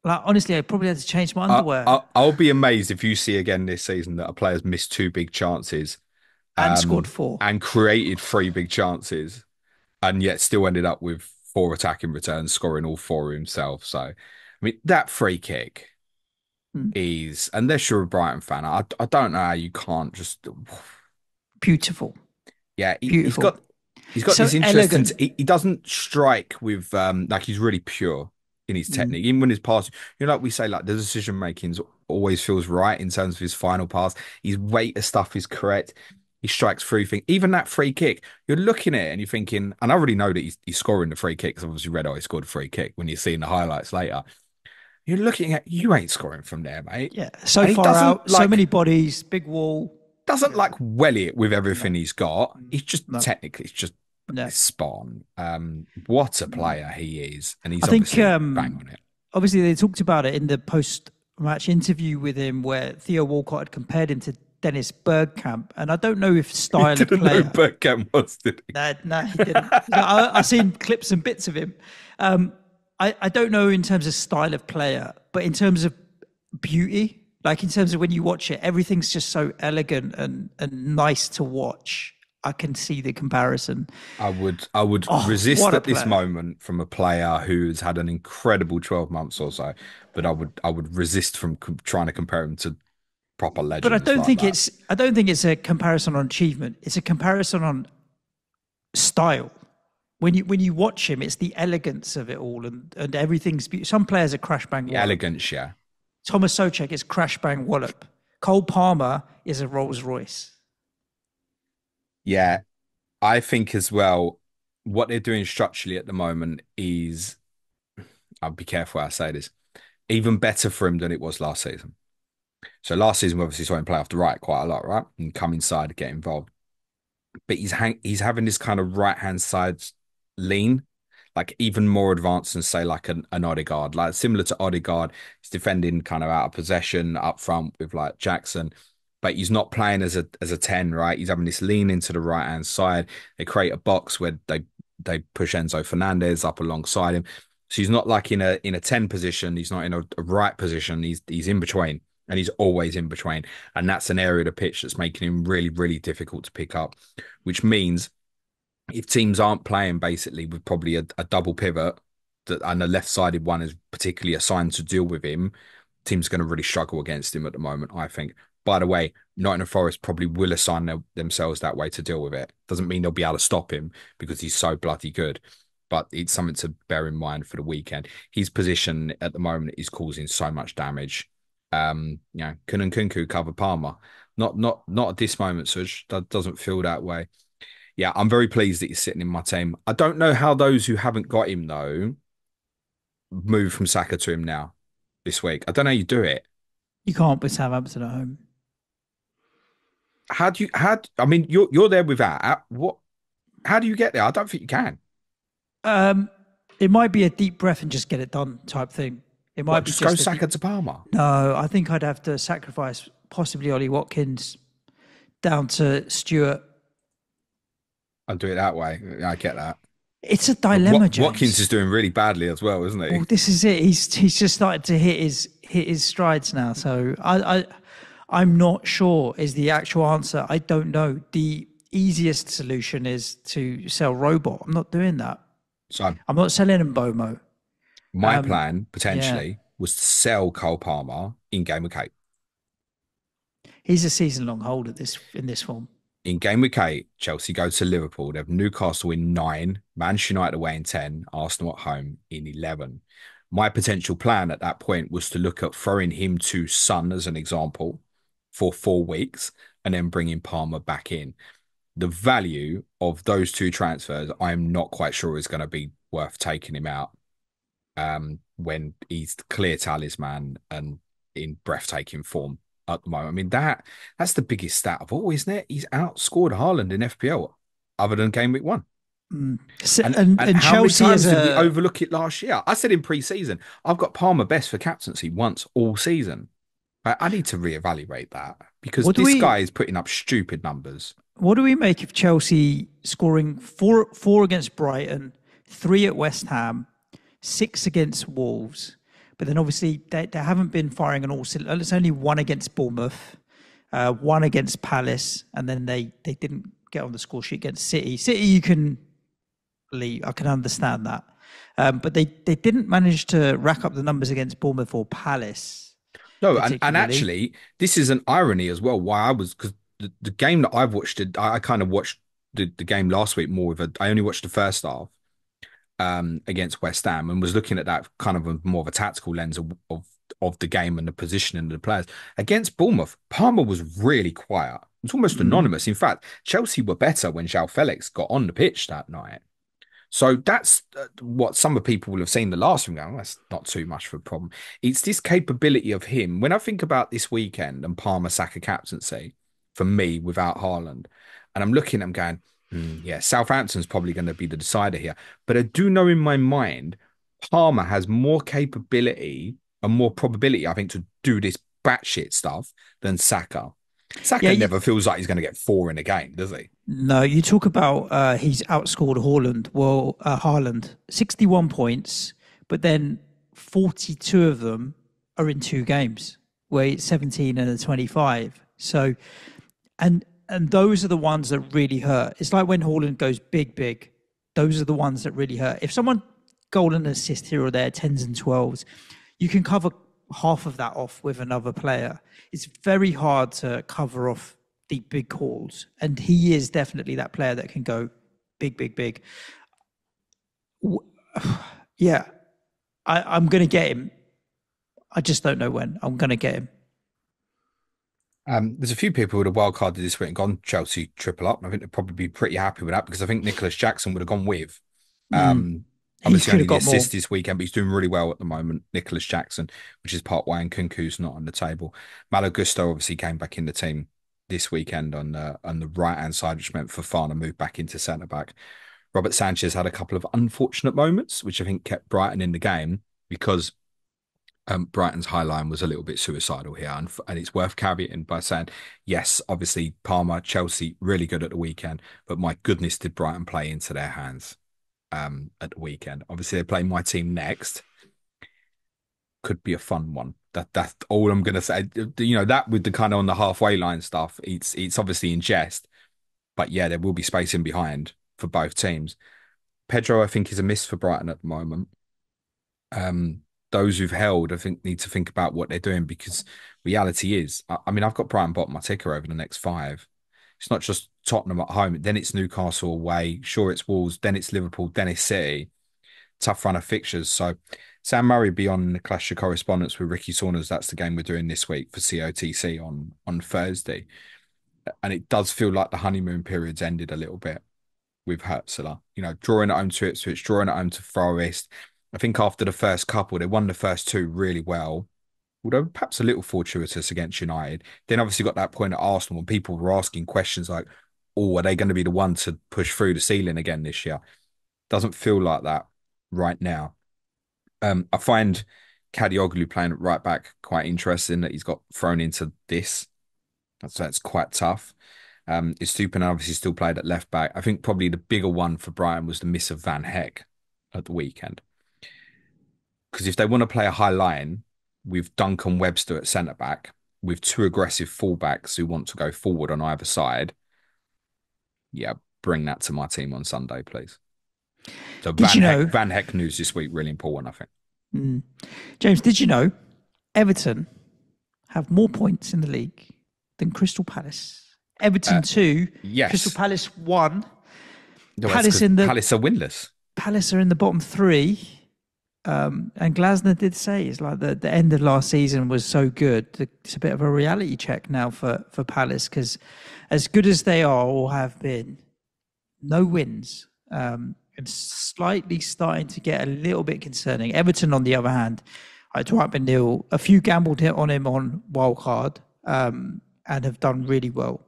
like honestly, I probably had to change my underwear I'll be amazed if you see again this season that a player's missed two big chances, and scored 4. and created three big chances, and yet still ended up with four attacking returns, scoring all four himself. So, I mean, that free kick Mm. is, unless you're a Brighton fan, I don't know how you can't just, Beautiful, yeah, beautiful. he's got So this interesting. elegant. He doesn't strike with like he's really pure in his Mm. technique. Even when his pass, like we say, like the decision making's always feels right in terms of his final pass. His weight of stuff is correct. He strikes through things. Even that free kick, you're looking at it and you're thinking, and I already know that he's scoring the free kick because obviously read, oh, he scored a free kick when you're seeing the highlights later. You're looking at, you ain't scoring from there, mate. Yeah, so And he far doesn't out, so like many bodies, big wall. doesn't Yeah, like well it with everything no, he's got. He's just no, technically, it's just no. it's spot on. What a player he is, and I he's think obviously bang on it. obviously they talked about it in the post-match interview with him, where Theo Walcott had compared him to Dennis Bergkamp, and I don't know if He style of didn't know player. Bergkamp was, did he? No, no, he didn't. I've seen clips and bits of him. I don't know in terms of style of player, but in terms of beauty, like in terms of when you watch it, everything's just so elegant and nice to watch. I can see the comparison. I would Oh, resist what a at this player! moment from a player who's had an incredible 12 months or so, but I would resist from trying to compare him to proper But legends like that. I don't think it's a comparison on achievement. It's a comparison on style. When you watch him, it's the elegance of it all, and everything's beautiful. Some players are crash bang The wallop. elegance, yeah. Thomas Soucek is crash bang wallop. Cole Palmer is a Rolls Royce. Yeah, I think as well, what they're doing structurally at the moment is, I'll be careful how I say this, even better for him than it was last season. So last season, we obviously saw him play off the right quite a lot, right? And come inside, get involved. But he's having this kind of right hand side lean, like even more advanced than say like an Odegaard, like similar to Odegaard. He's defending kind of out of possession up front with like Jackson, but he's not playing as a 10, right? He's having this lean into the right hand side. They create a box where they push Enzo Fernandez up alongside him. So he's not like in a 10 position. He's not in a right position. He's in between. And he's always in between. And that's an area of the pitch that's making him really, really difficult to pick up, which means if teams aren't playing basically with probably a double pivot and the left-sided one is particularly assigned to deal with him, teams are going to really struggle against him at the moment, I think. By the way, Nottingham Forest probably will assign themselves that way to deal with it. Doesn't mean they'll be able to stop him because he's so bloody good. But it's something to bear in mind for the weekend. His position at the moment is causing so much damage. Kun and Kunku cover Palmer. Not at this moment, Suj. That doesn't feel that way. Yeah, I'm very pleased that he's sitting in my team. I don't know how those who haven't got him though move from Saka to him now this week. I don't know how you do it. You can't with Southampton at home. I mean you're there with that. What how do you get there? I don't think you can. Um, it might be a deep breath and just get it done type thing. It might What, be just go just a deep. Saka to Palmer No, I think I'd have to sacrifice possibly Ollie Watkins down to Stewart. and do it that way. Yeah, I get that. It's a But dilemma, Watkins James. is doing really badly as well, isn't he? Well, this is it. He's just started to hit his strides now. So I'm not sure is the actual answer. I don't know. The easiest solution is to sell Robot. I'm not doing that. So I'm not selling him Bomo. my plan Yeah, potentially was to sell Cole Palmer in Gameweek 8. he's a season long hold at this in this form. In game week 8, Chelsea go to Liverpool. They have Newcastle in 9, Manchester United away in 10, Arsenal at home in 11. My potential plan at that point was to look at throwing him to Son as an example for 4 weeks and then bringing Palmer back in. The value of those two transfers, I'm not quite sure is going to be worth taking him out when he's the clear talisman and in breathtaking form at the moment. I mean, that's the biggest stat of all, isn't it? He's outscored Haaland in FPL other than game week 1. So, And and how many Chelsea times as did we a overlook it last year? I said in pre-season, I've got Palmer best for captaincy once all season. I need to reevaluate that because what do this we guy is putting up stupid numbers. what do we make of Chelsea scoring four against Brighton, 3 at West Ham, 6 against Wolves, but then obviously they haven't been firing on all cylinders. It's only 1 against Bournemouth, 1 against Palace, and then they didn't get on the score sheet against City. City, you can leave. I can understand that. But they didn't manage to rack up the numbers against Bournemouth or Palace, No, and particularly. actually, this is an irony as well. Why I was because the game that I've watched, I kind of watched the game last week more with I only watched the first half against West Ham and was looking at that kind of more of a tactical lens of the game and the positioning of the players. Against Bournemouth, Palmer was really quiet. It's almost Mm. anonymous. In fact, Chelsea were better when João Felix got on the pitch that night. So that's what some of people will have seen the last from going, "Oh, that's not too much of a problem." It's this capability of him. When I think about this weekend and Palmer Saka captaincy for me without Haaland, and I'm looking, I'm going, yeah, Southampton's probably going to be the decider here. But I do know in my mind, Palmer has more capability and more probability, I think, to do this batshit stuff than Saka. Yeah, Saka never feels like he's going to get 4 in a game, does he? no, you talk about he's outscored Haaland. Well, Haaland, 61 points, but then 42 of them are in 2 games, where it's 17 and a 25. So, and those are the ones that really hurt. It's like when Haaland goes big, big. Those are the ones that really hurt. If someone goal and assist here or there, 10s and 12s, you can cover half of that off with another player. It's very hard to cover off the big calls, and he is definitely that player that can go big, big, big. Yeah, I'm going to get him. I just don't know when. I'm going to get him. There's a few people who would have wildcarded this week and gone Chelsea triple up. I think they'd probably be pretty happy with that because I think Nicholas Jackson would have gone with. Mm. Um, He Obviously could only have the got more. assist this weekend, but he's doing really well at the moment. Nicholas Jackson, which is part why and Kunku's not on the table. Malo Gusto obviously came back in the team this weekend on the right hand side, which meant Fofana moved back into centre back. Robert Sanchez had a couple of unfortunate moments, which I think kept Brighton in the game because Brighton's high line was a little bit suicidal here, and it's worth caveating by saying, yes, obviously Parma, Chelsea, really good at the weekend, but my goodness, did Brighton play into their hands at the weekend? Obviously, they play my team next. Could be a fun one. That's all I'm gonna say. You know that with the kind of on the halfway line stuff, it's obviously in jest, but yeah, there will be space in behind for both teams. Pedro, I think, is a miss for Brighton at the moment. Those who've held, I think, need to think about what they're doing because reality is, I mean, I've got Brighton bottom my ticker over the next 5. It's not just Tottenham at home, then it's Newcastle away. Sure, it's Wolves, then it's Liverpool, then it's City. Tough run of fixtures. So Sam Murray be on the Clash of Correspondence with Ricky Saunders. That's the game we're doing this week for COTC on Thursday. And it does feel like the honeymoon period's ended a little bit with Hertzler. You know, drawing at home to Ipswich, drawing at home to Forest. I think after the first couple, they won the first 2 really well, although perhaps a little fortuitous against United. Then obviously got that point at Arsenal when people were asking questions like, oh, are they going to be the one to push through the ceiling again this year? Doesn't feel like that right now. I find Kadioglu playing at right back quite interesting that he's got thrown into this. That's quite tough. Stupin obviously still played at left back. I think probably the bigger one for Brian was the miss of Van Heck at the weekend. Because if they want to play a high line with Duncan Webster at centre back, with 2 aggressive fullbacks who want to go forward on either side, yeah, bring that to my team on Sunday, please. So Did you know, Van Heck news this week really important, I think. James? Did you know Everton have more points in the league than Crystal Palace? Everton 2, Crystal Yes. Palace 1. No, that's Palace because in the Palace are winless. Palace are in the bottom 3. And Glasner did say it's like the end of last season was so good. It's a bit of a reality check now for Palace because as good as they are or have been, no wins. And slightly starting to get a little bit concerning. Everton, on the other hand, Dwight McNeil, a few gambled hit on him on Wildcard and have done really well.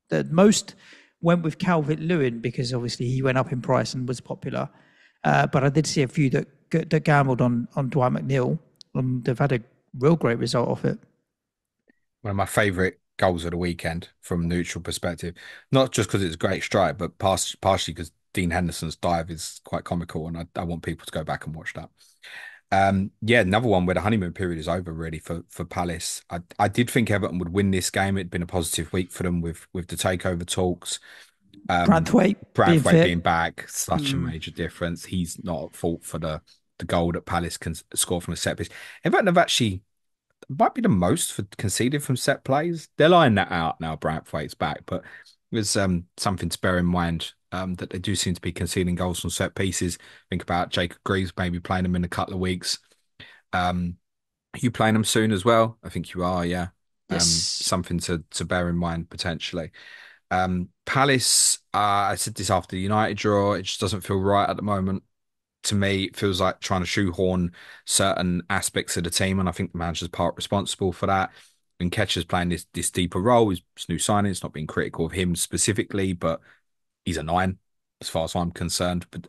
The most went with Calvert-Lewin because obviously he went up in price and was popular. But I did see a few that gambled on Dwight McNeil, and they've had a real great result off it. One of my favourite goals of the weekend from a neutral perspective. Not just because it's a great strike, but partially because Dean Henderson's dive is quite comical, and I want people to go back and watch that. Yeah, another one where the honeymoon period is over really for Palace. I did think Everton would win this game. It'd been a positive week for them with the takeover talks. Branthwaite being Branthwaite being fit. back, such a major difference. He's not at fault for the goal that Palace can score from a set piece. Everton have actually might be the most for conceding from set plays. They're lining that out now. Branthwaite's back, but there's something to bear in mind that they do seem to be conceding goals from set pieces. Think about Jacob Greaves maybe playing them in a couple of weeks. You playing them soon as well? I think you are. Yeah. Yes. Something to bear in mind potentially. Palace, I said this after the United draw, it just doesn't feel right at the moment. To me, it feels like trying to shoehorn certain aspects of the team, and I think the manager's part responsible for that. And Ketcher's playing this deeper role. He's new signing. It's not being critical of him specifically, but he's a 9 as far as I'm concerned. But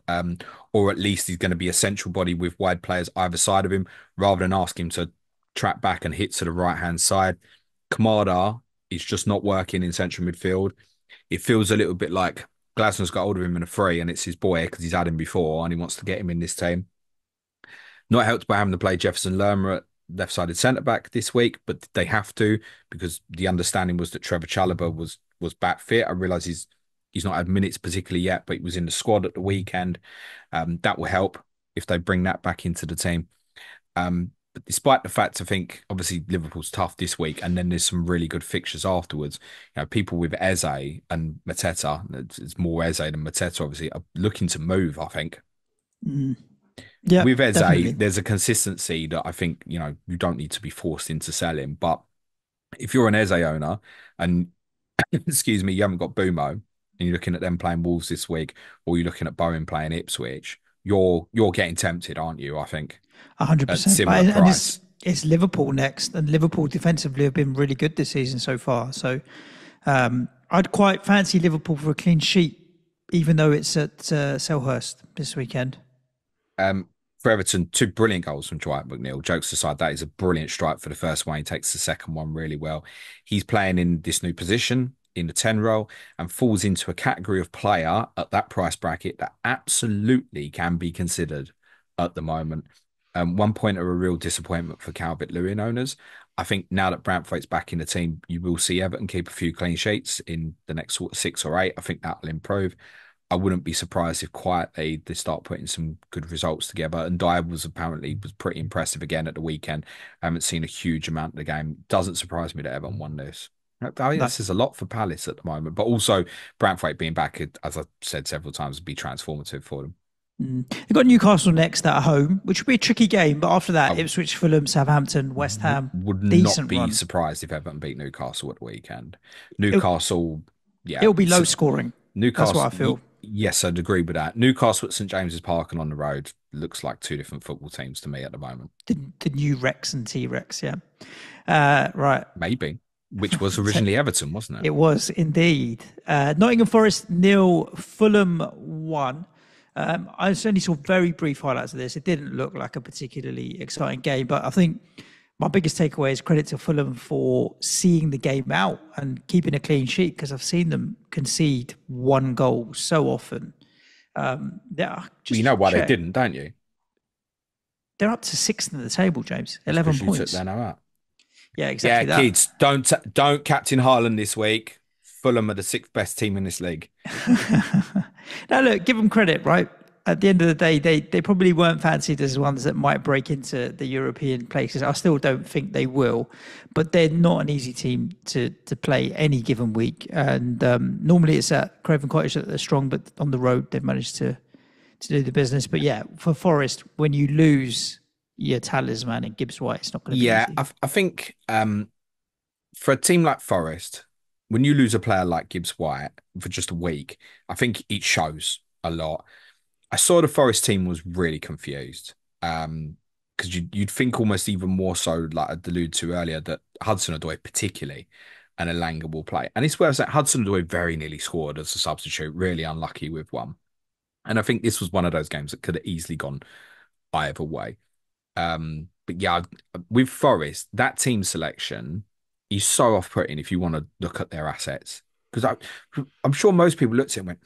or at least he's going to be a central body with wide players either side of him, rather than ask him to track back and hit to the right hand side. Kamada is just not working in central midfield. It feels a little bit like Glasner's got hold of him in a free and it's his boy because he's had him before and he wants to get him in this team. Not helped by having to play Jefferson Lerma at left-sided centre-back this week, but they have to because the understanding was that Trevor Chalobah was back fit. I realise he's not had minutes particularly yet, but he was in the squad at the weekend. That will help if they bring that back into the team. But despite the fact, I think obviously Liverpool's tough this week, and then there's some really good fixtures afterwards. People with Eze and Mateta, it's more Eze than Mateta, obviously, are looking to move, I think. Yeah, With Eze, definitely. there's a consistency that I think, you don't need to be forced into selling. But if you're an Eze owner and, excuse me, you haven't got Bumo and you're looking at them playing Wolves this week, or you're looking at Bowen playing Ipswich, you're getting tempted, aren't you? I think at 100%. similar And price. it's Liverpool next, and Liverpool defensively have been really good this season so far. So I'd quite fancy Liverpool for a clean sheet, even though it's at Selhurst this weekend. For Everton, 2 brilliant goals from Dwight McNeil. Jokes aside, that is a brilliant strike for the first one. He takes the second one really well. He's playing in this new position in the 10 role and falls into a category of player at that price bracket that absolutely can be considered at the moment. 1 point of a real disappointment for Calvert-Lewin owners. I think now that Brantwaite's back in the team, you will see Everton keep a few clean sheets in the next 6 or 8. I think that will improve. I wouldn't be surprised if quietly they start putting some good results together. And Dyer was pretty impressive again at the weekend. I haven't seen a huge amount of the game. Doesn't surprise me that Everton won this. I think No. this is a lot for Palace at the moment, but also Brantwaite being back, as I've said several times, would be transformative for them. They've got Newcastle next at home, which would be a tricky game. But after I that, Ipswich, Fulham, Southampton, West Ham, would not decent be run. surprised if Everton beat Newcastle at the weekend. It'll, Newcastle, yeah, it'll be low scoring. That's what I Newcastle, feel. yes, I'd agree with that. Newcastle at St James's Park and on the road looks like 2 different football teams to me at the moment. The new Rex and T Rex, yeah. Right. Maybe, which was originally Everton, wasn't it? It was indeed. Nottingham Forest 0, Fulham 1. I only saw very brief highlights of this. It didn't look like a particularly exciting game, but I think my biggest takeaway is credit to Fulham for seeing the game out and keeping a clean sheet because I've seen them concede 1 goal so often. Yeah, Well, just you know why they check. didn't, don't you? They're up to 6th in the table, James. It's 11 because you took points. Dano out. Yeah, Yeah, exactly that. kids, don't captain Haaland this week. Fulham are the 6th best team in this league. Now, look, give them credit, right? at the end of the day, they probably weren't fancied as ones that might break into the European places. I still don't think they will, but they're not an easy team to play any given week. And normally it's at Craven Cottage that they're strong, but on the road they've managed to do the business. But yeah, for Forest, when you lose your talisman in Gibbs White, it's not going to be Yeah, easy. I think for a team like Forest, when you lose a player like Gibbs White for just a week, I think it shows a lot. I saw the Forest team was really confused. Because you'd think almost even more so, like I alluded to earlier, that Hudson-Odoi particularly and Elanga will play. And it's worth saying Hudson-Odoi very nearly scored as a substitute, really unlucky with one. And I think this was one of those games that could have easily gone either way. But yeah, with Forest, that team selection is so off-putting if you want to look at their assets. Because I'm sure most people looked at it and went,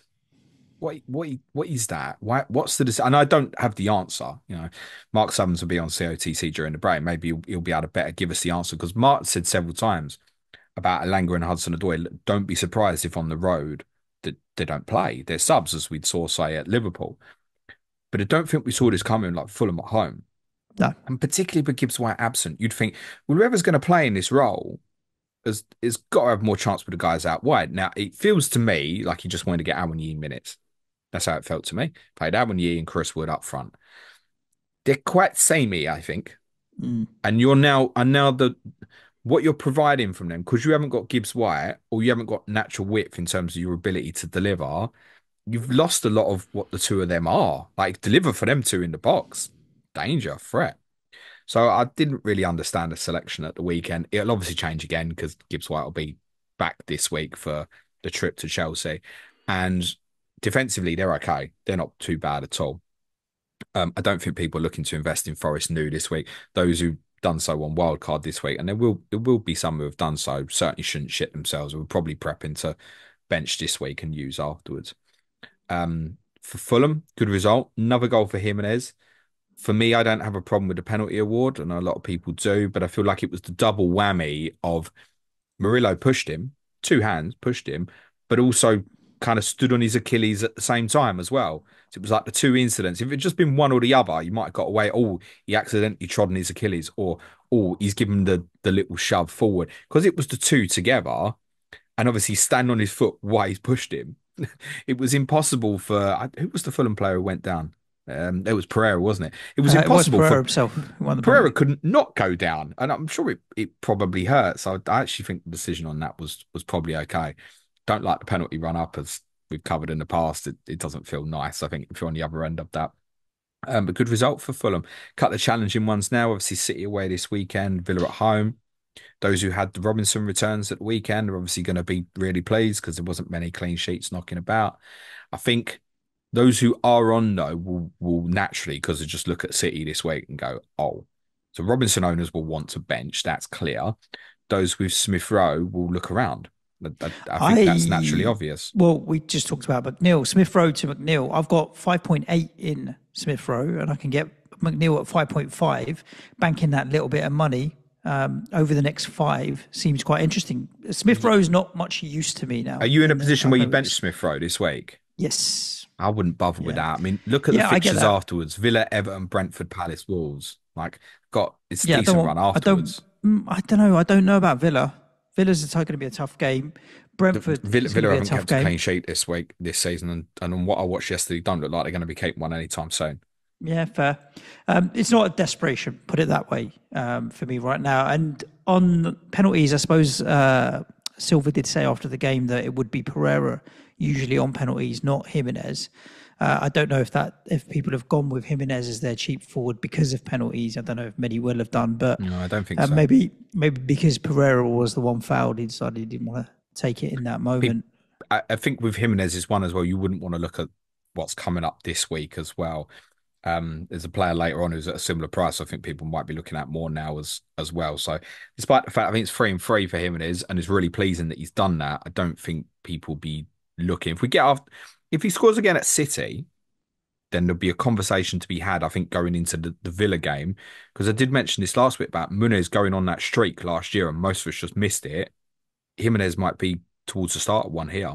what is that? Why, what's the and I don't have the answer. Mark Summons will be on COTC during the break. Maybe he'll be able to better give us the answer because Mark said several times about Elanga and Hudson-Odoi. Don't be surprised if on the road that they don't play. They're subs, as we saw say at Liverpool. But I don't think we saw this coming like Fulham at home. No. And particularly with Gibbs White absent, you'd think, well, whoever's going to play in this role has got to have more chance with the guys out wide. Now, it feels to me like he just wanted to get Awoniyi minutes. That's how it felt to me. Played Awoniyi and Chris Wood up front. They're quite samey, I think. Mm. And now the what you're providing from them, because you haven't got Gibbs White or you haven't got natural width in terms of your ability to deliver, you've lost a lot of what the two of them are. Like deliver for them two in the box. Danger, threat. So I didn't really understand the selection at the weekend. It'll obviously change again because Gibbs White will be back this week for the trip to Chelsea. And defensively, they're okay. They're not too bad at all. I don't think people are looking to invest in Forest new this week. Those who've done so on Wildcard this week, and there will be some who have done so, certainly shouldn't shit themselves. We're probably prepping to bench this week and use afterwards. For Fulham, good result. Another goal for Jimenez. For me, I don't have a problem with the penalty award. I know a lot of people do, but I feel like it was the double whammy of Murillo pushed him, two hands pushed him, but also kind of stood on his Achilles at the same time as well. So it was like the two incidents. If it had just been one or the other, you might have got away. Oh, he accidentally trod on his Achilles, or oh, he's given the little shove forward. Because it was the two together, and obviously stand on his foot while he's pushed him. It was impossible for who was the Fulham player who went down? It was Pereira, wasn't it? It was It was impossible Pereira for himself who won the Pereira penalty. couldn't not go down, and I'm sure it probably hurt. So I actually think the decision on that was probably okay. Don't like the penalty run up as we've covered in the past. It doesn't feel nice. I think if you're on the other end of that. But good result for Fulham. Cut the challenging ones now. Obviously, City away this weekend, Villa at home. Those who had the Robinson returns at the weekend are obviously going to be really pleased because there wasn't many clean sheets knocking about. I think those who are on though will naturally, because they just look at City this week and go, oh, so Robinson owners will want to bench. That's clear. Those with Smith Rowe will look around. I think that's naturally obvious. Well, we just talked about McNeil, Smith Rowe to McNeil. I've got 5.8 in Smith Rowe, and I can get McNeil at 5.5. Banking that little bit of money over the next five seems quite interesting. Smith Rowe's not much use to me now. Are you in a position I've where you bench noticed. Smith Rowe this week? Yes. I wouldn't bother with Yeah. that. I mean, look at the Yeah, I get fixtures that. afterwards. Villa, Everton, Brentford, Palace, Wolves. Like, it's a Yeah, I don't decent want. run I don't. afterwards. I don't know. I don't know about Villa. Villa's going to be a tough game. Brentford is going to Villa be a haven't tough kept a game. clean sheet this season, and on what I watched yesterday, don't look like they're going to be keeping one anytime soon. Yeah, fair. It's not a desperation, put it that way, for me right now. And on penalties, I suppose Silva did say after the game that it would be Pereira usually on penalties, not Jimenez. I don't know if people have gone with Jimenez as their cheap forward because of penalties. I don't know if many will have done, but No, I don't think so. maybe because Pereira was the one fouled, he decided he didn't want to take it in that Pe- moment. I think with Jimenez is one as well. You wouldn't want to look at what's coming up this week as well. There's a player later on who's at a similar price. I think people might be looking at more now as well. So, despite the fact I think it's 3-3 for Jimenez, and it's really pleasing that he's done that. I don't think people be looking. If he scores again at City, then there'll be a conversation to be had. I think going into the Villa game, because I did mention this last week about Muniz going on that streak last year, and most of us just missed it. Jimenez might be towards the start of one here.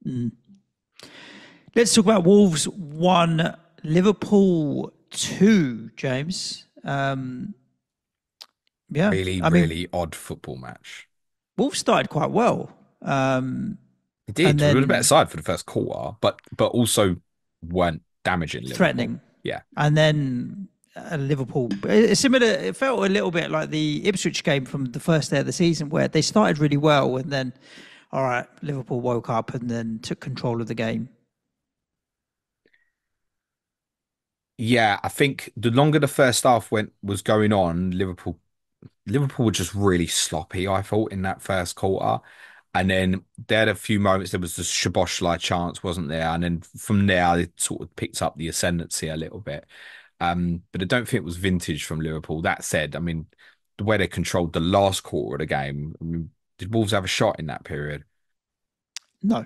Mm. Let's talk about Wolves 1, Liverpool 2, James. Yeah, Really, I mean, really odd football match. Wolves started quite well. Um, It and did. We were the better then side for the first quarter, but also weren't damaging Liverpool. threatening. Yeah. And then Liverpool, it's similar. It felt a little bit like the Ipswich game from the first day of the season, where they started really well, and then, all right, Liverpool woke up and then took control of the game. Yeah, I think the longer the first half went was going on, Liverpool were just really sloppy, I thought, in that first quarter. And then they had a few moments, there was the Szoboszlai chance, wasn't there? And then from there, it sort of picked up the ascendancy a little bit. But I don't think it was vintage from Liverpool. That said, I mean, the way they controlled the last quarter of the game, I mean, did Wolves have a shot in that period? No,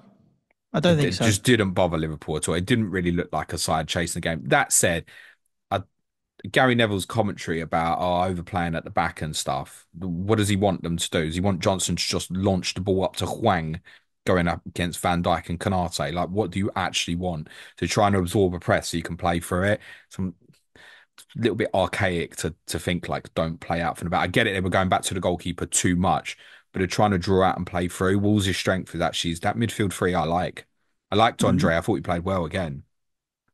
I don't think It so. just didn't bother Liverpool at all. It didn't really look like a side chasing the game. That said, I Gary Neville's commentary about overplaying at the back and stuff. What does he want them to do? Does he want Johnson to just launch the ball up to Hwang going up against Van Dijk and Kanate? Like, what do you actually want? To try and absorb a press so you can play through it? Some little bit archaic to think like don't play out from the back. I get it, they were going back to the goalkeeper too much, but they're trying to draw out and play through. Wolves' strength is actually is that midfield three I like. I liked Mm, Andre. I thought he played well again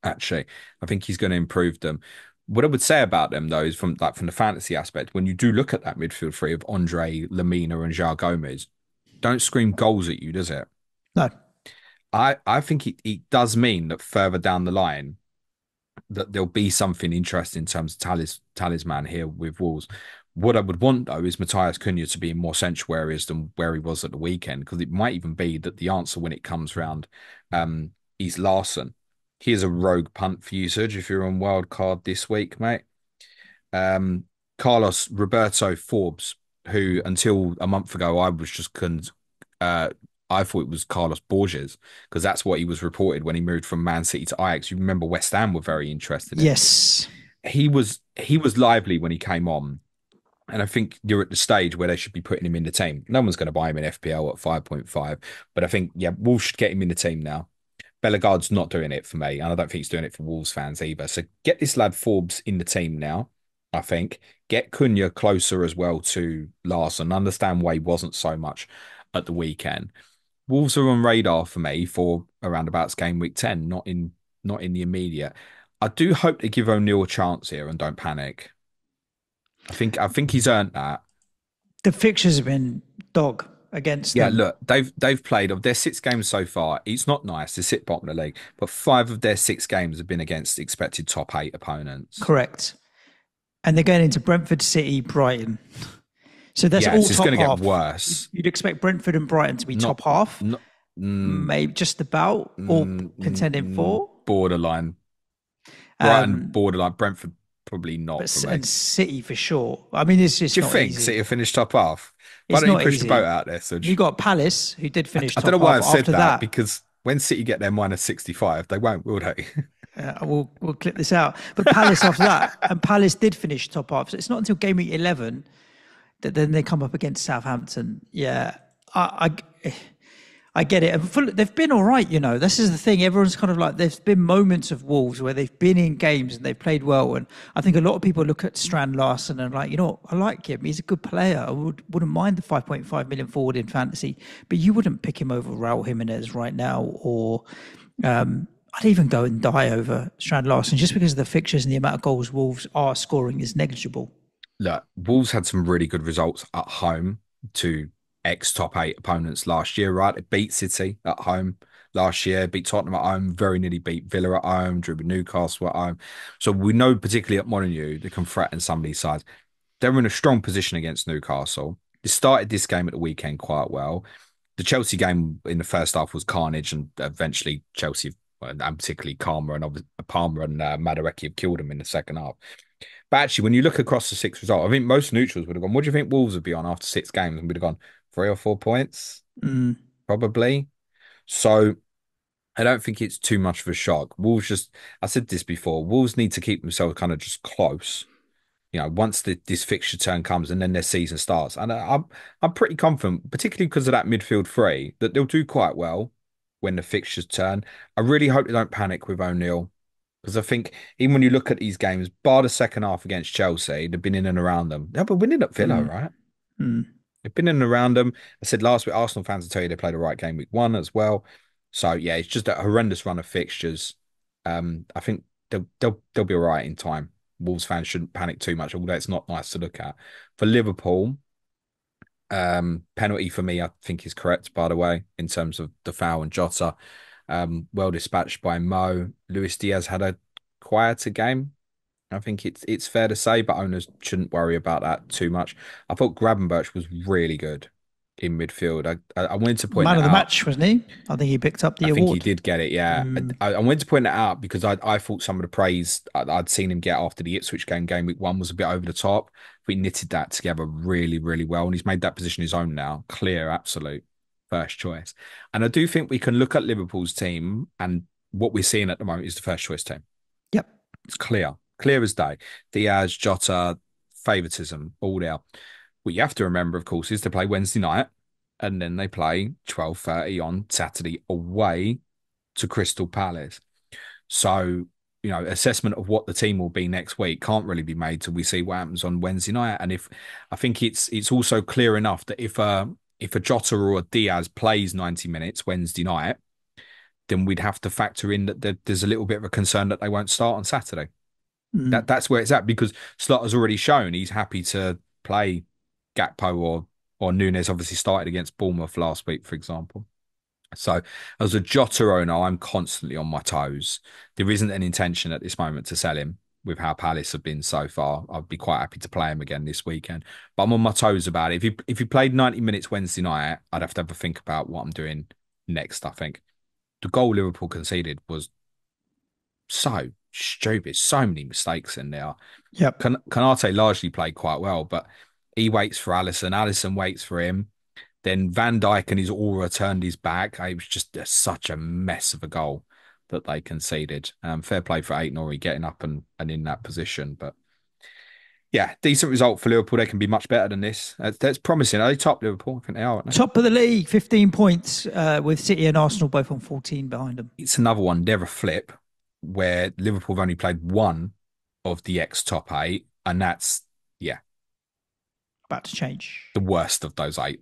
actually. I think he's going to improve them. What I would say about them though is from the fantasy aspect, when you do look at that midfield three of Andre, Lamina, and João Gomez, don't scream goals at you, does it? no. I think it does mean that further down the line that there'll be something interesting in terms of talisman here with Wolves. What I would want though is Matthias Cunha to be in more central areas than where he was at the weekend, because it might even be that the answer when it comes round is Larson. Here's a rogue punt for you, Suj, if you're on Wildcard this week, mate. Um, Carlos Roberto Forbes, who until a month ago I was just uh, I thought it was Carlos Borges because that's what he was reported when he moved from Man City to Ajax. You remember West Ham were very interested in him. Yes. He was lively when he came on, and I think you're at the stage where they should be putting him in the team. No one's going to buy him in FPL at 5.5, but I think yeah, Wolves should get him in the team now. Bellegarde's not doing it for me, and I don't think he's doing it for Wolves fans either. So get this lad Forbes in the team now. I think get Cunha closer as well to Larson. Understand why he wasn't so much at the weekend. Wolves are on radar for me for around about game week 10, not in the immediate. I do hope they give O'Neill a chance here and don't panic. I think he's earned that. The fixtures have been dog against Yeah, them. look, they've played of their 6 games so far. It's not nice to sit bottom of the league, but 5 of their 6 games have been against expected top 8 opponents. Correct. And they're going into Brentford, City, Brighton. So that's Yeah, all it's just top going to get half. worse. You'd expect Brentford and Brighton to be Not, top half, not, mm, maybe just about, or contending for. borderline. Brighton, Um, borderline. Brentford, probably not for me. and City for sure. I mean, it's just Do you not think easy. City will finish top half? Why It's don't you not push the boat easy. out there, You Suj? got Palace, who did finish I don't know top why half. I've said After that that, because when City get their minus 65, they won't, will they? we'll clip this out. But Palace after that, and Palace did finish top half. So it's not until game week 11 that then they come up against Southampton. Yeah, I get it. And they've been all right, you know. This is the thing. Everyone's kind of like, there's been moments of Wolves where they've been in games and they've played well. And I think a lot of people look at Strand Larson and like, you know, I like him. He's a good player. I wouldn't mind the 5.5 million forward in fantasy, but you wouldn't pick him over Raul Jimenez right now. Or I'd even go and die over Strand Larson just because of the fixtures and the amount of goals Wolves are scoring is negligible. Look, Wolves had some really good results at home to ex top 8 opponents last year, right? They beat City at home last year, beat Tottenham at home, very nearly beat Villa at home, drew with Newcastle at home. So we know, particularly at Molineux, they can threaten some of these sides. They're in a strong position against Newcastle. They started this game at the weekend quite well. The Chelsea game in the first half was carnage, and eventually Chelsea, and particularly Palmer and Madueke have killed them in the second half. But actually, when you look across the 6 results, I think most neutrals would have gone, what do you think Wolves would be on after 6 games? And we'd have gone 3 or 4 points, Mm. probably. So I don't think it's too much of a shock. I said this before, Wolves need to keep themselves kind of just close. Once this fixture turn comes and then their season starts. And I'm pretty confident, particularly because of that midfield three, that they'll do quite well when the fixtures turn. I really hope they don't panic with O'Neill. Because I think even when you look at these games, bar the second half against Chelsea, they've been in and around them. Yeah, but winning at Villa, Mm, right? mm. They've been in and around them. I said last week, Arsenal fans will tell you they played a right game week one as well. So yeah, it's just a horrendous run of fixtures. I think they'll be all right in time. Wolves fans shouldn't panic too much, although it's not nice to look at. For Liverpool, penalty for me, I think is correct, by the way, in terms of the foul and Jota. Well dispatched by Mo. Luis Diaz had a quieter game. I think it's fair to say, but owners shouldn't worry about that too much. I thought Gravenberch was really good in midfield. I wanted to point Man that of the out. match, wasn't he? I think he picked up I the think he award. did get it, yeah. Mm, I wanted to point that out because I thought some of the praise I'd seen him get after the Ipswich game week one was a bit over the top. We knitted that together really, really well, and he's made that position his own now. Clear, absolute first choice. And I do think we can look at Liverpool's team, and what we're seeing at the moment is the first choice team. yep. It's clear as day. Diaz, Jota, favouritism, all there. What you have to remember, of course, is to play Wednesday night, and then they play 12:30 on Saturday away to Crystal Palace. So, assessment of what the team will be next week can't really be made till we see what happens on Wednesday night. And if I think it's also clear enough that if a Jota or a Diaz plays 90 minutes Wednesday night, then we'd have to factor in that there's a little bit of a concern that they won't start on Saturday. Mm. That's where it's at because Slotter's already shown he's happy to play Gakpo or Nunes. Obviously started against Bournemouth last week, for example. So as a Jota owner, I'm constantly on my toes. There isn't an intention at this moment to sell him with how Palace have been so far. I'd be quite happy to play him again this weekend. But I'm on my toes about it. If he played 90 minutes Wednesday night, I'd have to have a think about what I'm doing next, I think. The goal Liverpool conceded was so stupid. So many mistakes in there. Yep. Kanate largely played quite well, but he waits for Alisson. Alisson waits for him. Then Van Dijk and his aura turned his back. It was just such a mess of a goal that they conceded. Fair play for Aït-Nouri getting up and in that position. But yeah, decent result for Liverpool. They can be much better than this. That's promising. Are they top Liverpool? I think they are, aren't they? Top of the league, 15 points with City and Arsenal both on 14 behind them. It's another one. They're a flip where Liverpool have only played one of the ex top eight, and that's yeah, About to change. the worst of those eight.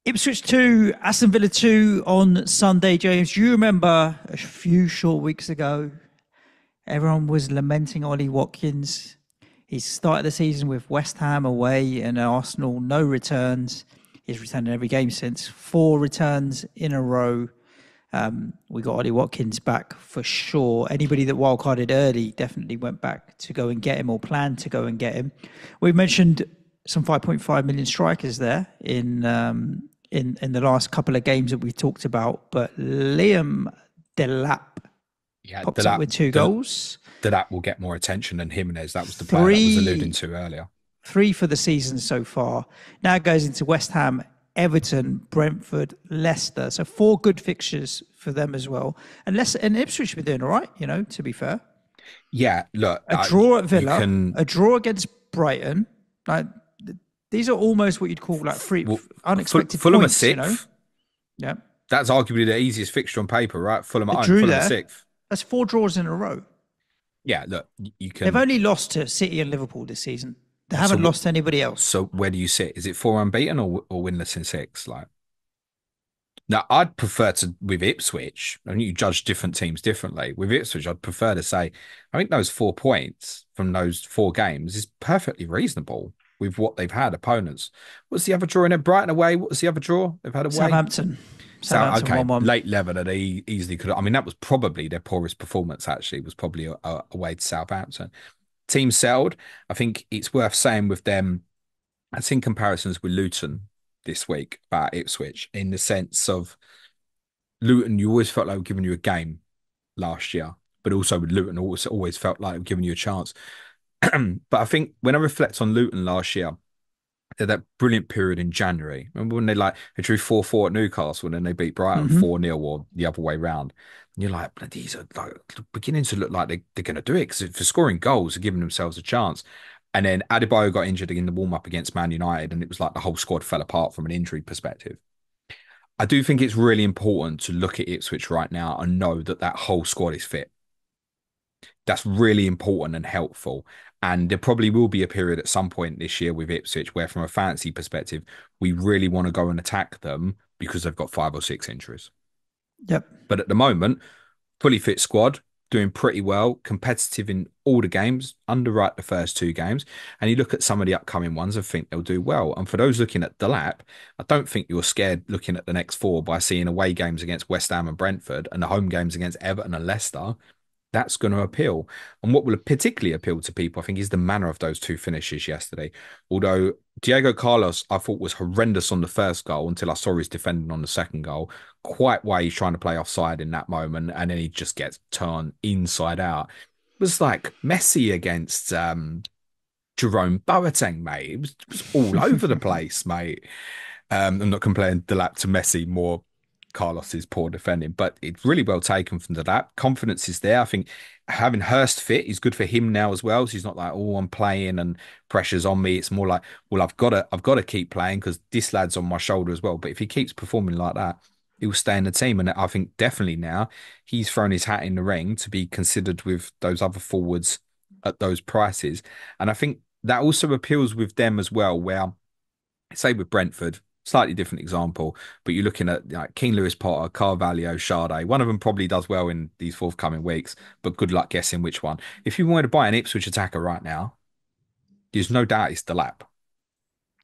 Ipswich 2, Aston Villa 2 on Sunday, James. Do you remember a few short weeks ago, everyone was lamenting Ollie Watkins. He started the season with West Ham away and Arsenal, no returns. He's returned in every game since. 4 returns in a row. We got Ollie Watkins back for sure. Anybody that wildcarded early definitely went back to go and get him or planned to go and get him. We've mentioned some 5.5 million strikers there in the last couple of games that we've talked about, but Liam Delap Yeah, popped up with 2 goals. That will get more attention than Jimenez. That was the player that was alluding to earlier. 3 for the season so far. Now it goes into West Ham, Everton, Brentford, Leicester. So 4 good fixtures for them as well. And Leicester and Ipswich were doing all right, to be fair. Yeah, look, A draw at Villa, a draw against Brighton. Like these are almost what you'd call like unexpected Fulham points, are 6th. Yeah. That's arguably the easiest fixture on paper, right? Fulham at home, Drew Fulham there. 6th. That's 4 draws in a row. Yeah, look, you can. They've only lost to City and Liverpool this season. They haven't lost to anybody else. So where do you sit? Is it 4 unbeaten or winless in 6? Like, now I'd prefer to with Ipswich. I mean, you judge different teams differently. With Ipswich, I'd prefer to say I think those 4 points from those 4 games is perfectly reasonable with what they've had opponents. What's the other draw in it? Brighton away. What was the other draw they've had away? Southampton. Okay, 1-1. late level that they easily could. I mean, that was probably their poorest performance. Actually, was probably away to Southampton. Team settled. I think it's worth saying with them. I've seen comparisons with Luton this week about Ipswich in the sense of Luton. You always felt like they were giving you a game last year, but also with Luton, always felt like they were giving you a chance. But I think when I reflect on Luton last year, they had that brilliant period in January. Remember when they drew 4-4 at Newcastle and then they beat Brighton 4-0 or the other way round. And you're like, these are like beginning to look like they're going to do it because for scoring goals, they're giving themselves a chance. And then Adebayo got injured in the warm-up against Man United and it was like the whole squad fell apart from an injury perspective. I do think it's really important to look at Ipswich right now and know that whole squad is fit. That's really important and helpful. And there probably will be a period at some point this year with Ipswich where, from a fancy perspective, we really want to go and attack them because they've got 5 or 6 injuries. Yep. But at the moment, fully fit squad, doing pretty well, competitive in all the games, underwrite the first 2 games. And you look at some of the upcoming ones and think they'll do well. And for those looking at the lap, I don't think you're scared looking at the next 4 by seeing away games against West Ham and Brentford and the home games against Everton and Leicester. That's going to appeal. And what will particularly appeal to people, I think, is the manner of those 2 finishes yesterday. Although Diego Carlos, I thought, was horrendous on the first goal until I saw his defending on the second goal. Quite why he's trying to play offside in that moment, and then he just gets turned inside out. It was like Messi against Jerome Boateng, mate. It was all over the place, mate. I'm not comparing Delap to Messi, more Carlos's poor defending, but it's really well taken from Delap. Confidence is there. I think having Hurst fit is good for him now as well. So he's not like, oh, I'm playing and pressure's on me. It's more like, well, I've got to keep playing because this lad's on my shoulder as well. But if he keeps performing like that, he will stay in the team. And I think definitely now he's thrown his hat in the ring to be considered with those other forwards at those prices. And I think that also appeals with them as well, where say with Brentford, slightly different example, but you're looking at like King Lewis Potter, Carvalho, Sade. One of them probably does well in these forthcoming weeks, but good luck guessing which one. If you wanted to buy an Ipswich attacker right now, there's no doubt it's the lap.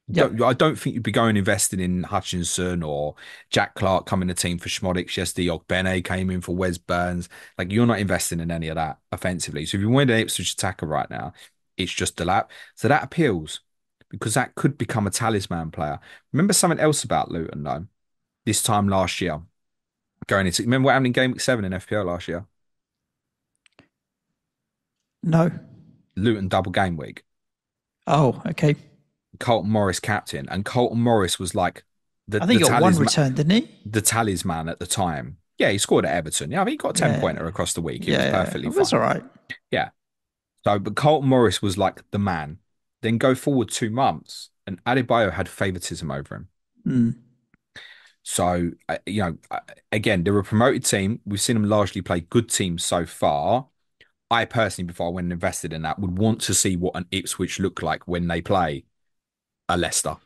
Yep. I don't think you'd be going investing in Hutchinson or Jack Clark coming to team for Schmodix yesterday. Bene came in for Wes Burns. Like, you're not investing in any of that offensively. So if you wanted an Ipswich attacker right now, it's just the lap. So that appeals because that could become a talisman player. Remember something else about Luton though? This time last year, going into remember what happened in Game Week 7 in FPL last year? No. Luton double game week. Oh, okay. Colton Morris captain, and Colton Morris was like the I think the he got one talisman return, didn't he? the talisman at the time. Yeah, he scored at Everton. Yeah, I think he got a 10 Yeah. pointer across the week. It was Yeah. perfectly It was fine. all right. Yeah. So, but Colton Morris was like the man. Then go forward 2 months, and Adebayo had favoritism over him. Mm. So, again, they're a promoted team. We've seen them largely play good teams so far. I personally, before I went and invested in that, would want to see what an Ipswich look like when they play a Leicester.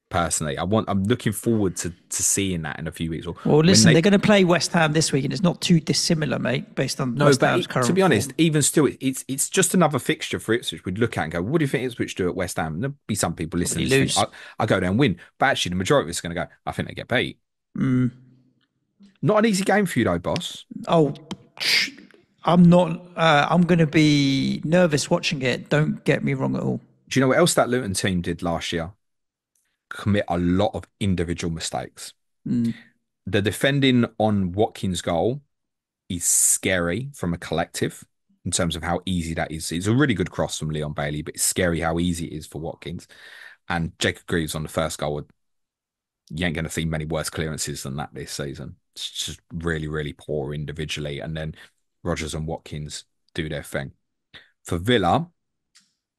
Personally, I'm looking forward to seeing that in a few weeks. Or Well, when listen, they they're going to play West Ham this week, and it's not too dissimilar, mate, based on no, West but Ham's to current be honest, form. even still, it's just another fixture for Ipswich. We'd look at and go, what do you think Ipswich do at West Ham? And there'll be some people listening Probably to this think, lose. I go there and win. But actually, the majority of us are going to go, I think they get beat. Mm. Not an easy game for you though, boss. Oh, I'm not. I'm going to be nervous watching it. Don't get me wrong at all. Do you know what else that Luton team did last year? Commit a lot of individual mistakes. Mm. The defending on Watkins' goal is scary from a collective in terms of how easy that is. It's a really good cross from Leon Bailey, but it's scary how easy it is for Watkins. And Jacob Greaves on the first goal, you ain't going to see many worse clearances than that this season. It's just really, really poor individually. And then Rodgers and Watkins do their thing. For Villa,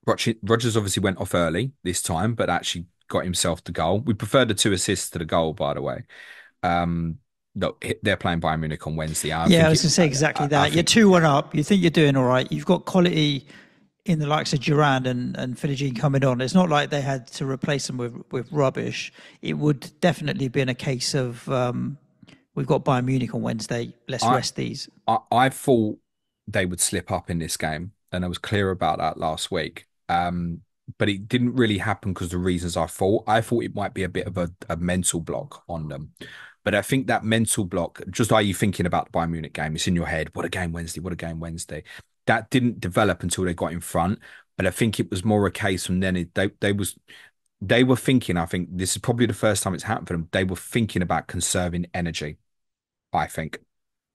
Rodgers obviously went off early this time, but actually got himself the goal. We prefer the 2 assists to the goal, by the way. No, they're playing Bayern Munich on Wednesday. Yeah, I was going to say exactly I that. You're think 2-1 up. You think you're doing all right. You've got quality in the likes of Durand and Philogene coming on. It's not like they had to replace them with rubbish. It would definitely been a case of we've got Bayern Munich on Wednesday. Let's I, rest these. I thought they would slip up in this game, and I was clear about that last week. But it didn't really happen because of the reasons I thought. I thought it might be a bit of a mental block on them. But I think that mental block, just are you thinking about the Bayern Munich game? It's in your head. What a game Wednesday. What a game Wednesday. That didn't develop until they got in front. But I think it was more a case from then. They were thinking, I think this is probably the first time it's happened for them. They were thinking about conserving energy, I think.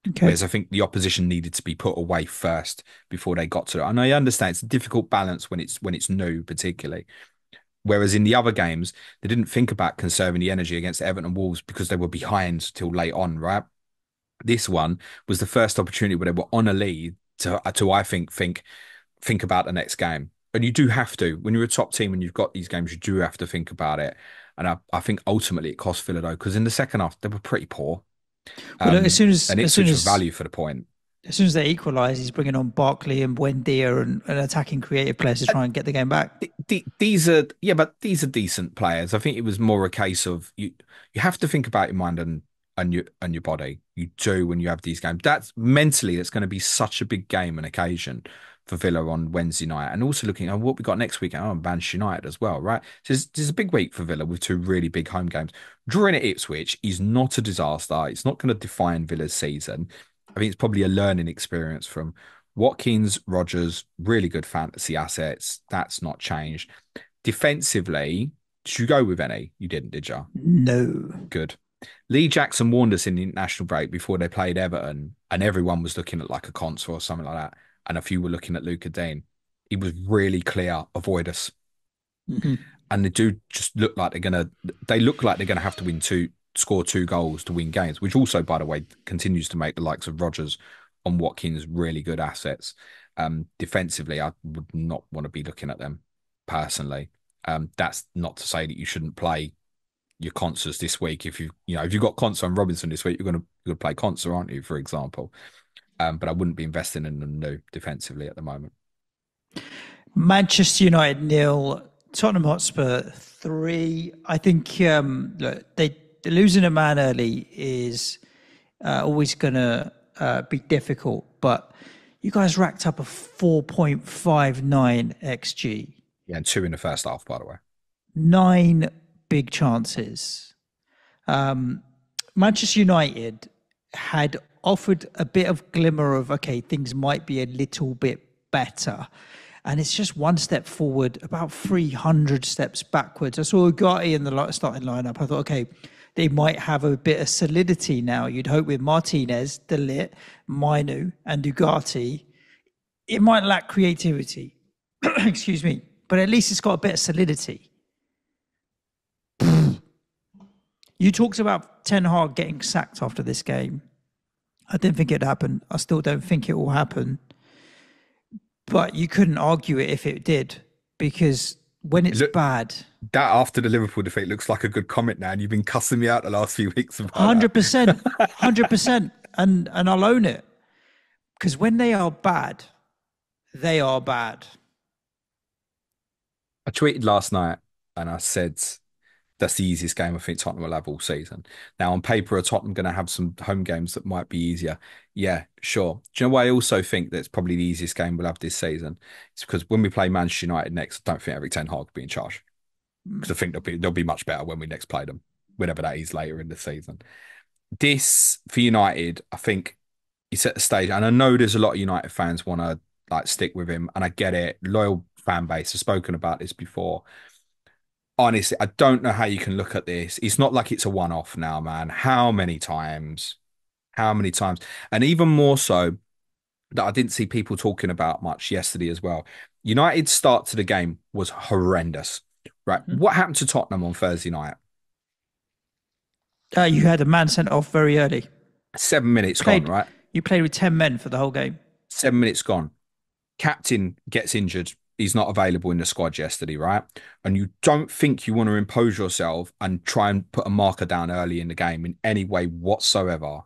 Okay. Whereas I think the opposition needed to be put away first before they got to it. And I understand it's a difficult balance when it's new, particularly. Whereas in the other games, they didn't think about conserving the energy against Everton and Wolves because they were behind till late on, right? This one was the first opportunity where they were on a lead to I think about the next game. And you do have to. When you're a top team and you've got these games, you do have to think about it. And I think ultimately it cost Villa though, because in the second half, they were pretty poor. Well, look, as soon as And as soon Ipswich was as value for the point. As soon as they equalise, he's bringing on Barkley and Buendia and attacking creative players to try and get the game back. These are yeah, but these are decent players. I think it was more a case of you have to think about your mind and your body. You do when you have these games. That's mentally it's going to be such a big game and occasion for Villa on Wednesday night, and also looking at what we got next week. Oh, Manchester United as well, right? So there's a big week for Villa with two really big home games. Drawing at Ipswich is not a disaster. It's not going to define Villa's season. I think it's probably a learning experience from Watkins, Rogers, really good fantasy assets. That's not changed. Defensively, did you go with any? You didn't, did you? No. Good. Lee Jackson warned us in the international break before they played Everton, and everyone was looking at like a Conser or something like that. And a few were looking at Luca Dean. He was really clear, avoid us. Mm-hmm. And they do just look like they look like they're gonna have to score two goals to win games, which also, by the way, continues to make the likes of Rogers on Watkins really good assets. Defensively, I would not want to be looking at them personally. That's not to say that you shouldn't play your Consers this week. If if you've got Conser and Robinson this week, you're gonna play Conser, aren't you? For example. But I wouldn't be investing in them defensively at the moment. Manchester United 0, Tottenham Hotspur 3. I think look, they losing a man early is always going to be difficult, but you guys racked up a 4.59 xG. Yeah, and two in the first half, by the way. 9 big chances. Manchester United had offered a bit of glimmer of, okay, things might be a little bit better. And it's just one step forward, about 300 steps backwards. I saw Ugarte in the starting lineup. I thought, okay, they might have a bit of solidity now. You'd hope with Martinez, De Ligt, Mainu, and Ugarte. It might lack creativity. Excuse me. But at least it's got a bit of solidity. You talked about Ten Hag getting sacked after this game. I didn't think it'd happen. I still don't think it will happen. But you couldn't argue it if it did, because when it's bad... That after the Liverpool defeat looks like a good comment now, and you've been cussing me out the last few weeks about 100%. 100%. And I'll own it. Because when they are bad, they are bad. I tweeted last night and I said that's the easiest game I think Tottenham will have all season. Now, on paper, are Tottenham going to have some home games that might be easier? Yeah, sure. Do you know why I also think that's probably the easiest game we'll have this season? It's because when we play Manchester United next, I don't think Eric Ten Hag will be in charge. Because I think they'll be much better when we next play them, whenever that is later in the season. This, for United, I think he set the stage. And I know there's a lot of United fans want to like stick with him, and I get it. Loyal fan base have spoken about this before. Honestly, I don't know how you can look at this. It's not like it's a one-off now, man. How many times? How many times? And even more so that I didn't see people talking about much yesterday as well. United's start to the game was horrendous, right? Mm-hmm. What happened to Tottenham on Thursday night? You had a man sent off very early. 7 minutes gone, right? You played with 10 men for the whole game. 7 minutes gone. Captain gets injured. He's not available in the squad yesterday, right? And you don't think you want to impose yourself and try and put a marker down early in the game in any way whatsoever.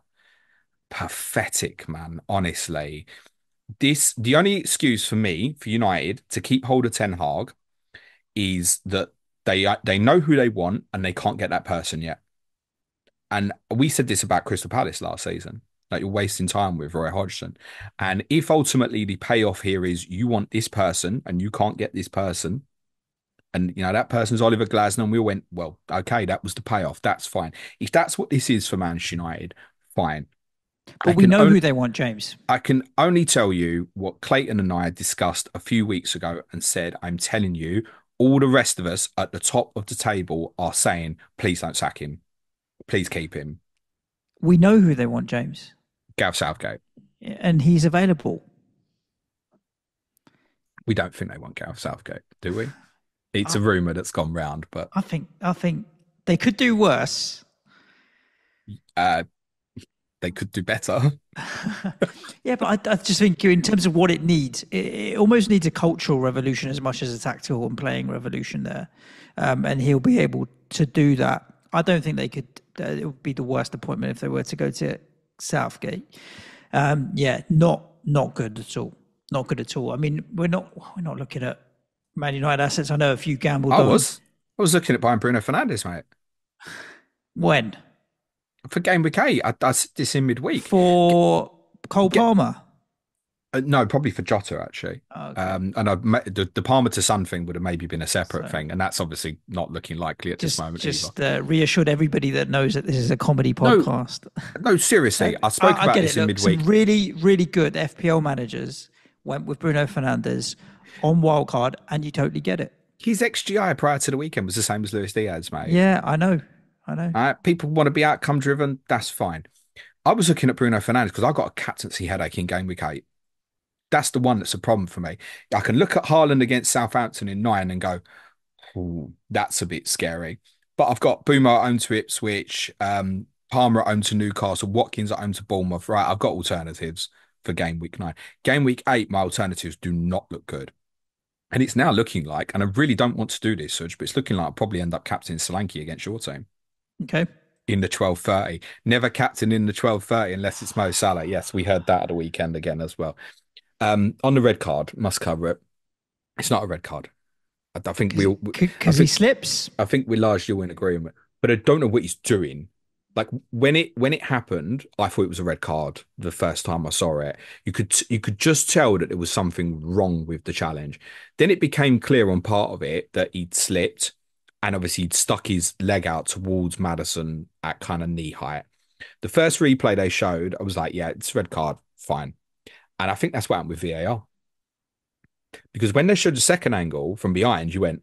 Pathetic, man. Honestly, the only excuse for me for United to keep hold of Ten Hag is that they know who they want and they can't get that person yet. And we said this about Crystal Palace last season. Like, you're wasting time with Roy Hodgson. And if ultimately the payoff here is you want this person and you can't get this person, and that person's Oliver Glasner, and we went, well, okay, that was the payoff. That's fine. If that's what this is for Manchester United, fine. But we know who they want, James. I can only tell you what Clayton and I discussed a few weeks ago and said, I'm telling you, all the rest of us at the top of the table are saying, please don't sack him. Please keep him. We know who they want, James. Gareth Southgate. And he's available. We don't think they want Gareth Southgate, do we? It's a rumour that's gone round, but I think they could do worse. They could do better. Yeah, but I just think in terms of what it needs, it almost needs a cultural revolution as much as a tactical and playing revolution there. And he'll be able to do that. I don't think they could. It would be the worst appointment if they were to go to Southgate. Yeah, not good at all. Not good at all. I mean, we're not looking at Man United assets. I know if you gambled I on was. I was looking at buying Bruno Fernandes, mate, when for game week 8. I said this in midweek. for Cole Get Palmer. No, probably for Jota actually. Okay, And the Palmer to Son thing would have maybe been a separate so thing, and that's obviously not looking likely at this just moment either. just reassured everybody that knows that this is a comedy No, podcast. no, seriously, I spoke I about get it. this in Look, some midweek. really good FPL managers went with Bruno Fernandes on wildcard, and you totally get it. His XGI prior to the weekend was the same as Luis Diaz, mate. Yeah, I know. I know. People want to be outcome driven. That's fine. I was looking at Bruno Fernandes because I got a captaincy headache in game week 8. That's the one that's a problem for me. I can look at Haaland against Southampton in 9 and go, ooh, that's a bit scary. But I've got Boomer at home to Ipswich, Palmer at home to Newcastle, Watkins at home to Bournemouth. Right, I've got alternatives for game week 9. Game week 8, my alternatives do not look good. And it's now looking like, and I really don't want to do this, Suj, but it's looking like I'll probably end up captaining Solanke against your team Okay. in the 12:30. Never captain in the 12:30 unless it's Mo Salah. Yes, we heard that at the weekend again as well. On the red card, must cover it. It's not a red card. I think we all, I Because he think slips. I think we're largely in agreement, but I don't know what he's doing. Like when it happened, I thought it was a red card the first time I saw it. You could just tell that there was something wrong with the challenge. Then it became clear on part of it that he'd slipped, and obviously he'd stuck his leg out towards Madison at kind of knee height. The first replay they showed, I was like, yeah, it's red card, fine. And I think that's what happened with VAR. Because when they showed the second angle from behind, you went,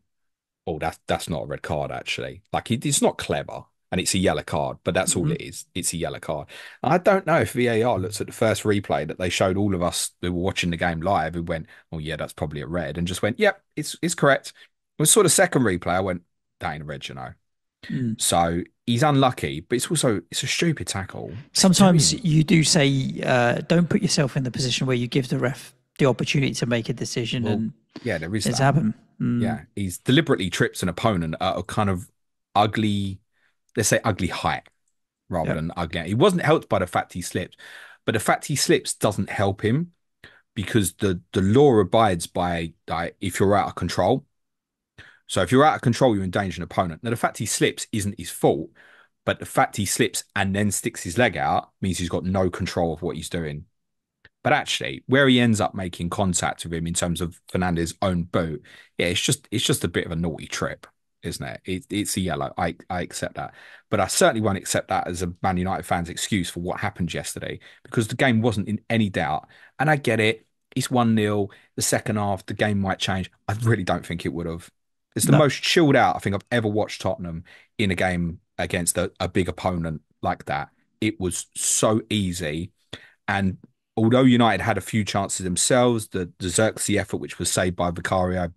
oh, that's not a red card, actually. Like, it's not clever, and it's a yellow card, but that's all Mhm. it is. It's a yellow card. I don't know if VAR looks at the first replay that they showed all of us who were watching the game live and went, oh, yeah, that's probably a red, and just went, yep, it's correct. When I saw the second replay, I went, that ain't a red, you know. Mm. So he's unlucky, but it's a stupid tackle. What's he Sometimes doing? you do say, don't put yourself in the position where you give the ref the opportunity to make a decision, Well, and yeah, there is it's that. happened. Mm. Yeah, he's deliberately trips an opponent at a kind of ugly, let's say ugly height rather Yeah. than ugly. He wasn't helped by the fact he slipped, but the fact he slips doesn't help him because the law abides by like, if you're out of control. So if you're out of control, you endanger an opponent. Now the fact he slips isn't his fault, but the fact he slips and then sticks his leg out means he's got no control of what he's doing. But actually, where he ends up making contact with him in terms of Fernandez's own boot, yeah, it's just a bit of a naughty trip, isn't it? It's a yellow. I accept that, but I certainly won't accept that as a Man United fan's excuse for what happened yesterday because the game wasn't in any doubt. And I get it. It's 1-0. The second half, the game might change. I really don't think it would have. It's the No. most chilled out I think I've ever watched Tottenham in a game against a big opponent like that. It was so easy. And although United had a few chances themselves, the Xerxes effort, which was saved by Vicario,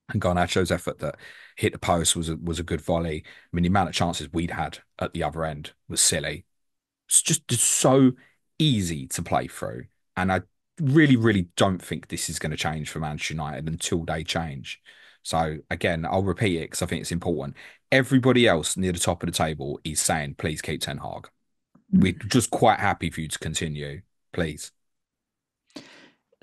and Garnacho's effort that hit the post was a good volley. I mean, the amount of chances we'd had at the other end was silly. It's so easy to play through. And I really don't think this is going to change for Manchester United until they change. So again, I'll repeat it because I think it's important. Everybody else near the top of the table is saying, please keep Ten Hag. We're just quite happy for you to continue, please.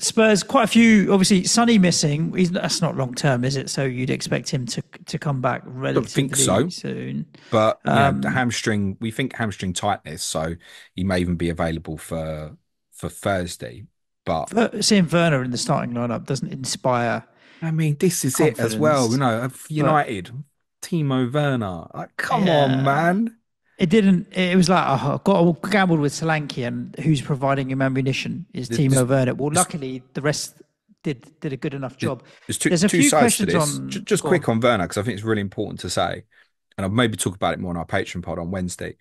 Spurs, quite a few. Obviously, Sonny missing. That's not long term, is it? So you'd expect him to come back Don't think relatively so. soon. But the hamstring, we think hamstring tightness, so he may even be available for Thursday. But Seeing Werner in the starting lineup doesn't inspire I mean, this is it as well. confidence. Of But United, Timo Werner. Like, come on, yeah, man. it didn't. It was like, oh, I've got gambled with Solanke, and who's providing him ammunition is There's, Timo Werner. Well, there's, luckily the rest did a good enough job. there's two There's a two few sides to questions this. on. Just Go on. quick on Werner because I think it's really important to say, and I'll maybe talk about it more on our Patreon pod on Wednesday.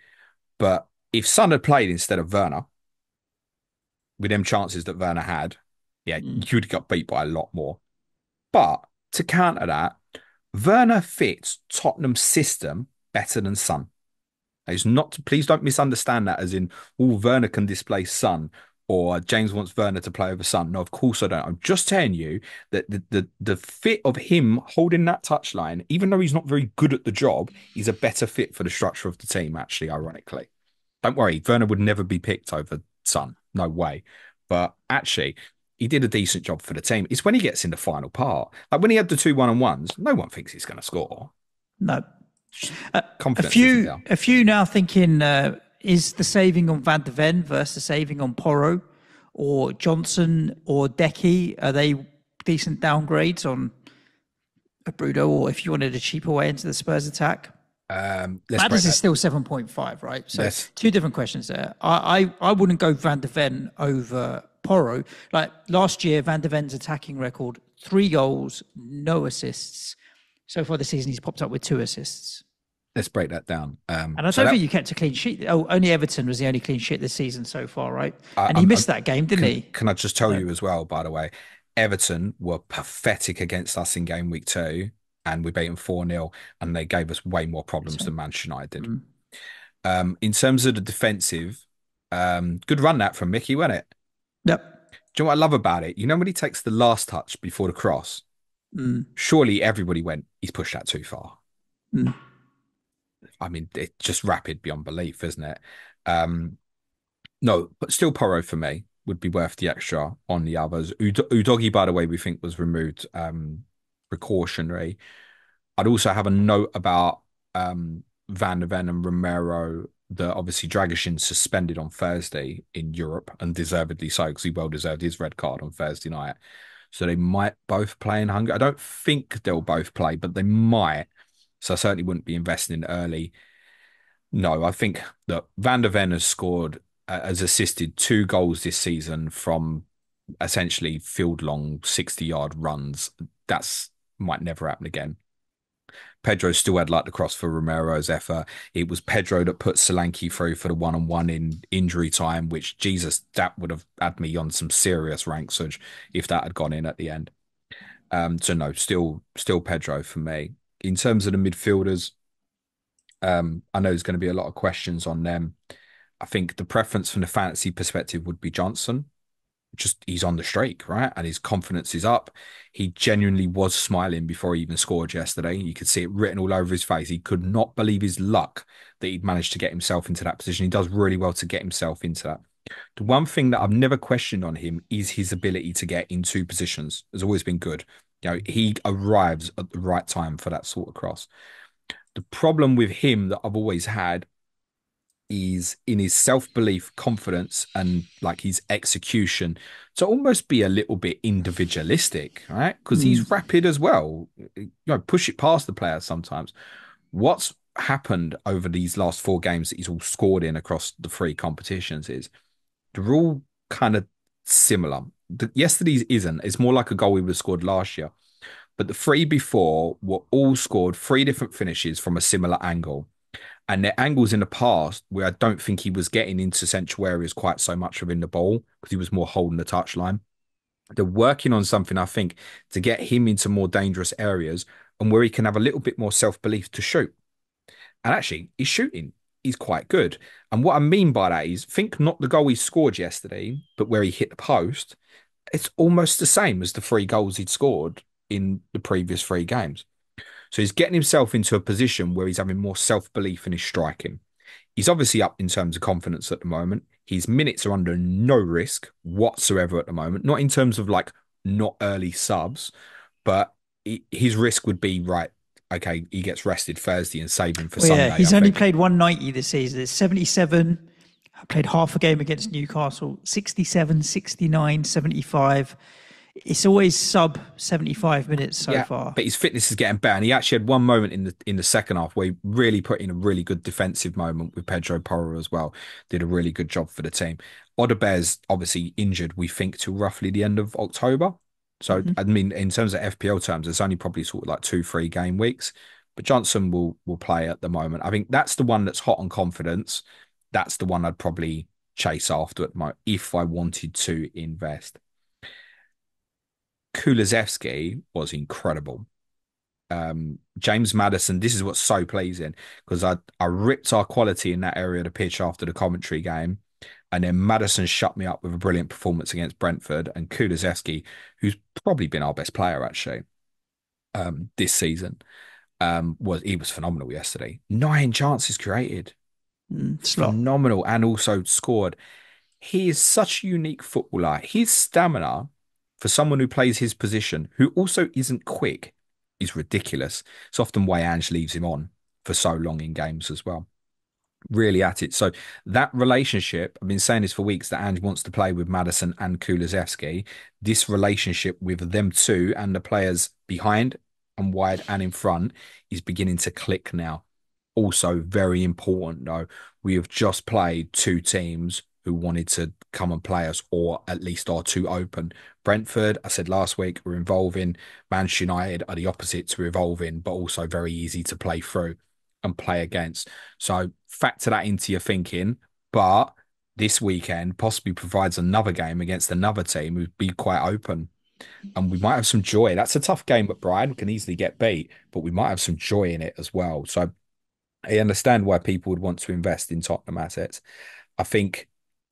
But if Son had played instead of Werner, with them chances that Werner had, yeah, Mm. you'd have got beat by a lot more. But to counter that, Werner fits Tottenham's system better than Son. It's not. Please don't misunderstand that as in, oh, Werner can displace Son, or James wants Werner to play over Son. No, of course I don't. I'm just telling you that the fit of him holding that touchline, even though he's not very good at the job, is a better fit for the structure of the team. Actually, ironically, don't worry, Werner would never be picked over Son. no way. But actually, he did a decent job for the team. It's when he gets in the final part, like when he had the two one-on-ones, no one thinks he's going to score. No. Just A confidence isn't few, there. a few now thinking, is the saving on Van de Ven versus saving on Porro or Johnson or Decky, are they decent downgrades on a Bruno, or if you wanted a cheaper way into the Spurs attack? Let's break Matters is that. still 7.5, right? So Let's two different questions there. I wouldn't go Van de Ven over Porro. Like last year, Van de Ven's attacking record, 3 goals, no assists. So far this season, he's popped up with 2 assists. let's break that down. And I So don't that think you kept a clean sheet. Oh, only Everton was the only clean sheet this season so far, right? I, And he I'm, missed I'm that game, didn't he? can I just tell So, you as well, by the way, Everton were pathetic against us in game week 2, and we beat them 4-0, and they gave us way more problems so than Manchester United did. mm, In terms of the defensive, good run that from Mickey, wasn't it? yep. Do you know what I love about it? You know when he takes the last touch before the cross, Mm, surely everybody went, he's pushed that too far. mm. I mean, it's just rapid beyond belief, isn't it? Um, no, but still Porro for me would be worth the extra on the others. Udogi, by the way, we think was removed precautionary. I'd also have a note about Van der Ven and Romero that obviously Dragishin suspended on Thursday in Europe, and deservedly so because he well deserved his red card on Thursday night. So they might both play in Hungary. I don't think they'll both play, but they might. So I certainly wouldn't be investing early. No, I think that Van der Ven has scored, has assisted 2 goals this season from essentially field long 60-yard runs. That's might never happen again. Pedro still had like the cross for Romero's effort. It was Pedro that put Solanke through for the one-on-one in injury time, which Jesus, that would have had me on some serious rank, Suj, if that had gone in at the end. So no, still Pedro for me. In terms of the midfielders, I know there's going to be a lot of questions on them. I think the preference from the fantasy perspective would be Johnson. Just he's on the streak, right? And his confidence is up. He genuinely was smiling before he even scored yesterday. You could see it written all over his face. He could not believe his luck that he'd managed to get himself into that position. He does really well to get himself into that. The one thing that I've never questioned on him is his ability to get in 2 positions. Has always been good. You know, he arrives at the right time for that sort of cross. The problem with him that I've always had is in his self-belief, confidence, and like his execution to almost be a little bit individualistic, right? Because he's rapid as well. You know, push it past the players sometimes. What's happened over these last 4 games that he's all scored in across the 3 competitions is they're all kind of similar. Yesterday's isn't. It's more like a goal he would have scored last year. But the 3 before were all scored 3 different finishes from a similar angle. And their angles in the past where I don't think he was getting into central areas quite so much within the ball because he was more holding the touchline. They're working on something, I think, to get him into more dangerous areas and where he can have a little bit more self-belief to shoot. And actually, his shooting is quite good. And what I mean by that is think not the goal he scored yesterday, but where he hit the post. It's almost the same as the 3 goals he'd scored in the previous 3 games. So he's getting himself into a position where he's having more self-belief in his striking. He's obviously up in terms of confidence at the moment. His minutes are under no risk whatsoever at the moment. Not in terms of like not early subs, but his risk would be right. Okay, he gets rested Thursday and save him for Well, yeah, Sunday, I he's only think. played 190 this season. It's 77. I played half a game against Newcastle, 67, 69, 75. It's always sub 75 minutes so Yeah, far. but his fitness is getting better. And he actually had one moment in the second half where he really put in a really good defensive moment with Pedro Porro as well. Did a really good job for the team. Odebear's obviously injured, we think, till roughly the end of October. So, Mhm. I mean, in terms of FPL terms, it's only probably sort of like 2, 3 game weeks. But Johnson will play at the moment. I think that's the one that's hot on confidence. That's the one I'd probably chase after at the moment if I wanted to invest. Kulusevski was incredible. James Maddison, this is what's so pleasing because I ripped our quality in that area of the pitch after the commentary game. And then Maddison shut me up with a brilliant performance against Brentford. And Kulusevski, who's probably been our best player actually this season, was phenomenal yesterday. 9 chances created. Slot. Phenomenal. And also scored. he is such a unique footballer. His stamina for someone who plays his position, who also isn't quick, is ridiculous. It's often why Ange leaves him on for so long in games as well. Really at it. So that relationship, I've been saying this for weeks, that Ange wants to play with Madison and Kulusevski. This relationship with them two and the players behind and wide and in front is beginning to click now. Also, very important though, we have just played two teams who wanted to come and play us, or at least are too open. Brentford, I said last week, were involving. Manchester United are the opposite to evolving, but also very easy to play through and play against. So factor that into your thinking. But this weekend possibly provides another game against another team who'd be quite open. And we might have some joy. That's a tough game at Brighton, can easily get beat, but we might have some joy in it as well. So I understand why people would want to invest in Tottenham assets. I think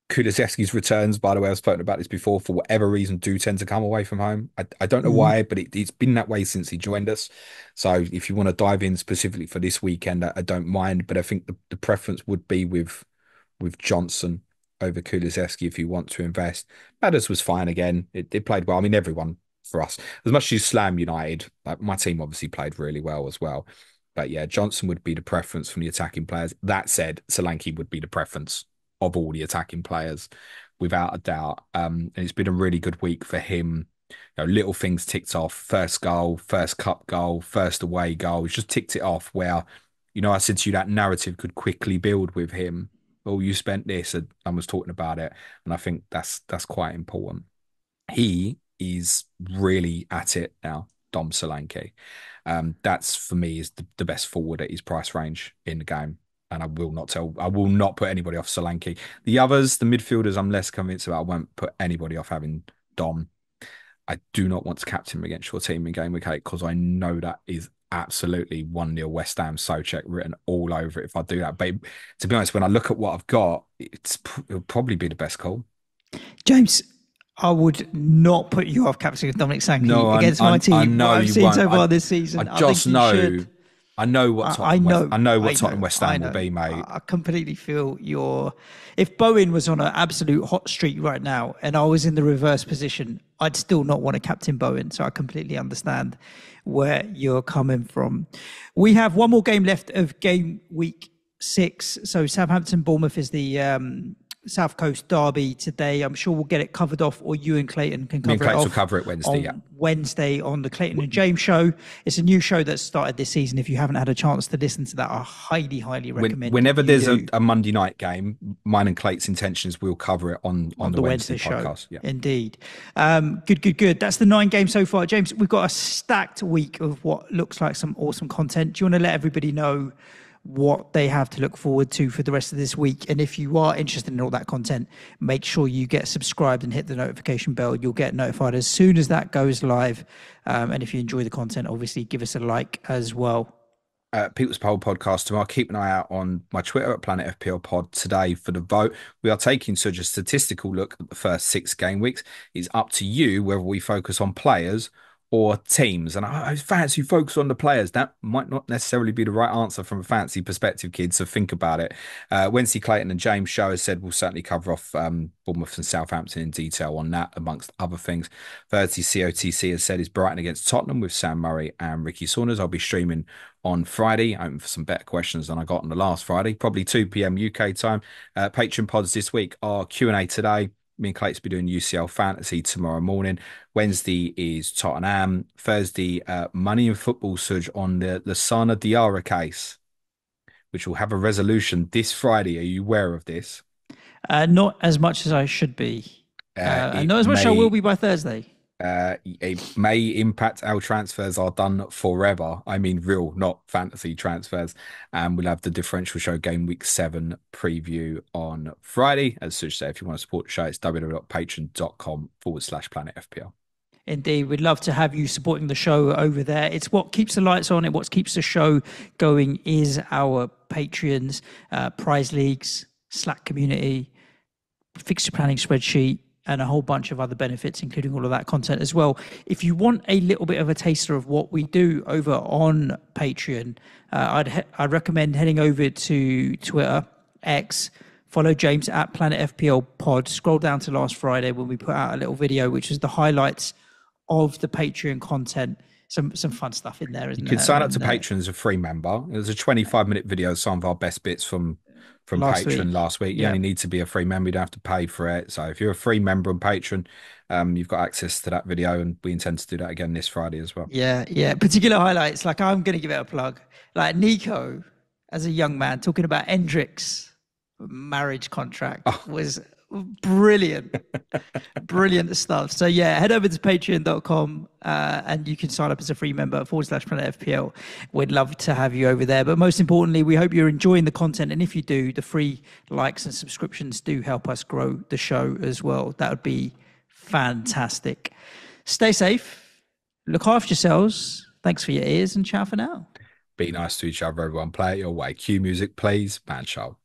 Kulusevski's returns, by the way, I've spoken about this before, for whatever reason, do tend to come away from home. I don't know why, but it's been that way since he joined us. So if you want to dive in specifically for this weekend, I don't mind. But I think the preference would be with Johnson over Kulusevski if you want to invest. Madders was fine again. It played well. I mean, everyone for us, as much as you slam United, like my team obviously played really well as well. But yeah, Johnson would be the preference from the attacking players. That said, Solanke would be the preference of all the attacking players, without a doubt. And it's been a really good week for him. Little things ticked off. First goal, first cup goal, first away goal. He's just ticked it off where, I said to you that narrative could quickly build with him. Well, you spent this, and I was talking about it. And I think that's quite important. He is really at it now, Dom Solanke. That's for me is the best forward at his price range in the game. And I will not put anybody off Solanke. The others, the midfielders, I'm less convinced about. I won't put anybody off having Dom. I do not want to captain him against your team in Gameweek 8 because I know that is absolutely 1-0 West Ham Souček written all over it if I do that. But to be honest, when I look at what I've got, it'll probably be the best call. James, I would not put you off captaining Dominic Sankey against my team. I know what I've seen so far this season. I just know. I know what Tottenham West Ham will be, mate. I completely feel if Bowen was on an absolute hot streak right now and I was in the reverse position, I'd still not want to captain Bowen. So I completely understand where you're coming from. We have one more game left of game week 6. So Southampton Bournemouth is the South Coast derby today. I'm sure we'll get it covered off, or you and Clayton can cover it off. Will cover it Wednesday, Wednesday on the Clayton and James show. It's a new show that started this season. If you haven't had a chance to listen to that, I highly, highly recommend. Whenever there's a Monday night game, mine and Clayton's intentions will cover it on the Wednesday podcast. Yeah. Indeed. Good. That's the 9 games so far. James, we've got a stacked week of what looks like some awesome content. Do you want to let everybody know what they have to look forward to for the rest of this week? And if you are interested in all that content, make sure you get subscribed and hit the notification bell. You'll get notified as soon as that goes live. And if you enjoy the content, obviously give us a like as well. People's Poll podcast tomorrow. Keep an eye out on my Twitter at Planet FPL Pod today for the vote. We are taking such a statistical look at the first 6 game weeks. It's up to you whether we focus on players or teams. And I fancy focus on the players. That might not necessarily be the right answer from a fancy perspective, kids, so think about it. Wednesday, Clayton and James show has said we'll certainly cover off Bournemouth and Southampton in detail on that, amongst other things. Thursday, COTC has said is Brighton against Tottenham with Sam Murray and Ricky Saunders. I'll be streaming on Friday, hoping for some better questions than I got on the last Friday, probably 2 p.m. UK time. Patreon pods this week are Q&A today. Me and Clayton will be doing UCL Fantasy tomorrow morning. Wednesday is Tottenham. Thursday, Money in Football, Suj, on the Lasana Diarra case, which will have a resolution this Friday. Are you aware of this? Not as much as I should be. Not as much as I will be by Thursday. It may impact our transfers are done forever. I mean, real, not fantasy transfers. And we'll have the differential show game week 7 preview on Friday. As Suj said, if you want to support the show, it's www.patreon.com/Planet FPL. Indeed, we'd love to have you supporting the show over there. It's what keeps the lights on. What keeps the show going is our Patreons, prize leagues, Slack community, fixture planning spreadsheet, and a whole bunch of other benefits, including all of that content as well. If you want a little bit of a taster of what we do over on Patreon, I'd recommend heading over to Twitter, X, Follow James at Planet FPL Pod. Scroll down to last Friday when we put out a little video, which is the highlights of the Patreon content. Some fun stuff in there, You isn't can there? sign up to And Patreon as a free member. It was a 25-minute video of some of our best bits from last Patreon week, last week. You yeah. only need to be a free member. You don't have to pay for it. So if you're a free member on Patreon, you've got access to that video, and we intend to do that again this Friday as well. Yeah, yeah. Particular highlights. Like I'm going to give it a plug. Like Nico, as a young man, talking about Hendrix marriage contract Oh, was brilliant. Brilliant stuff. So yeah, head over to patreon.com and you can sign up as a free member /Planet FPL. We'd love to have you over there. But most importantly, we hope you're enjoying the content. And if you do, the free likes and subscriptions do help us grow the show as well. That would be fantastic. Stay safe. Look after yourselves. Thanks for your ears and ciao for now. be nice to each other, everyone. Play it your way. Cue music, please. Man, show.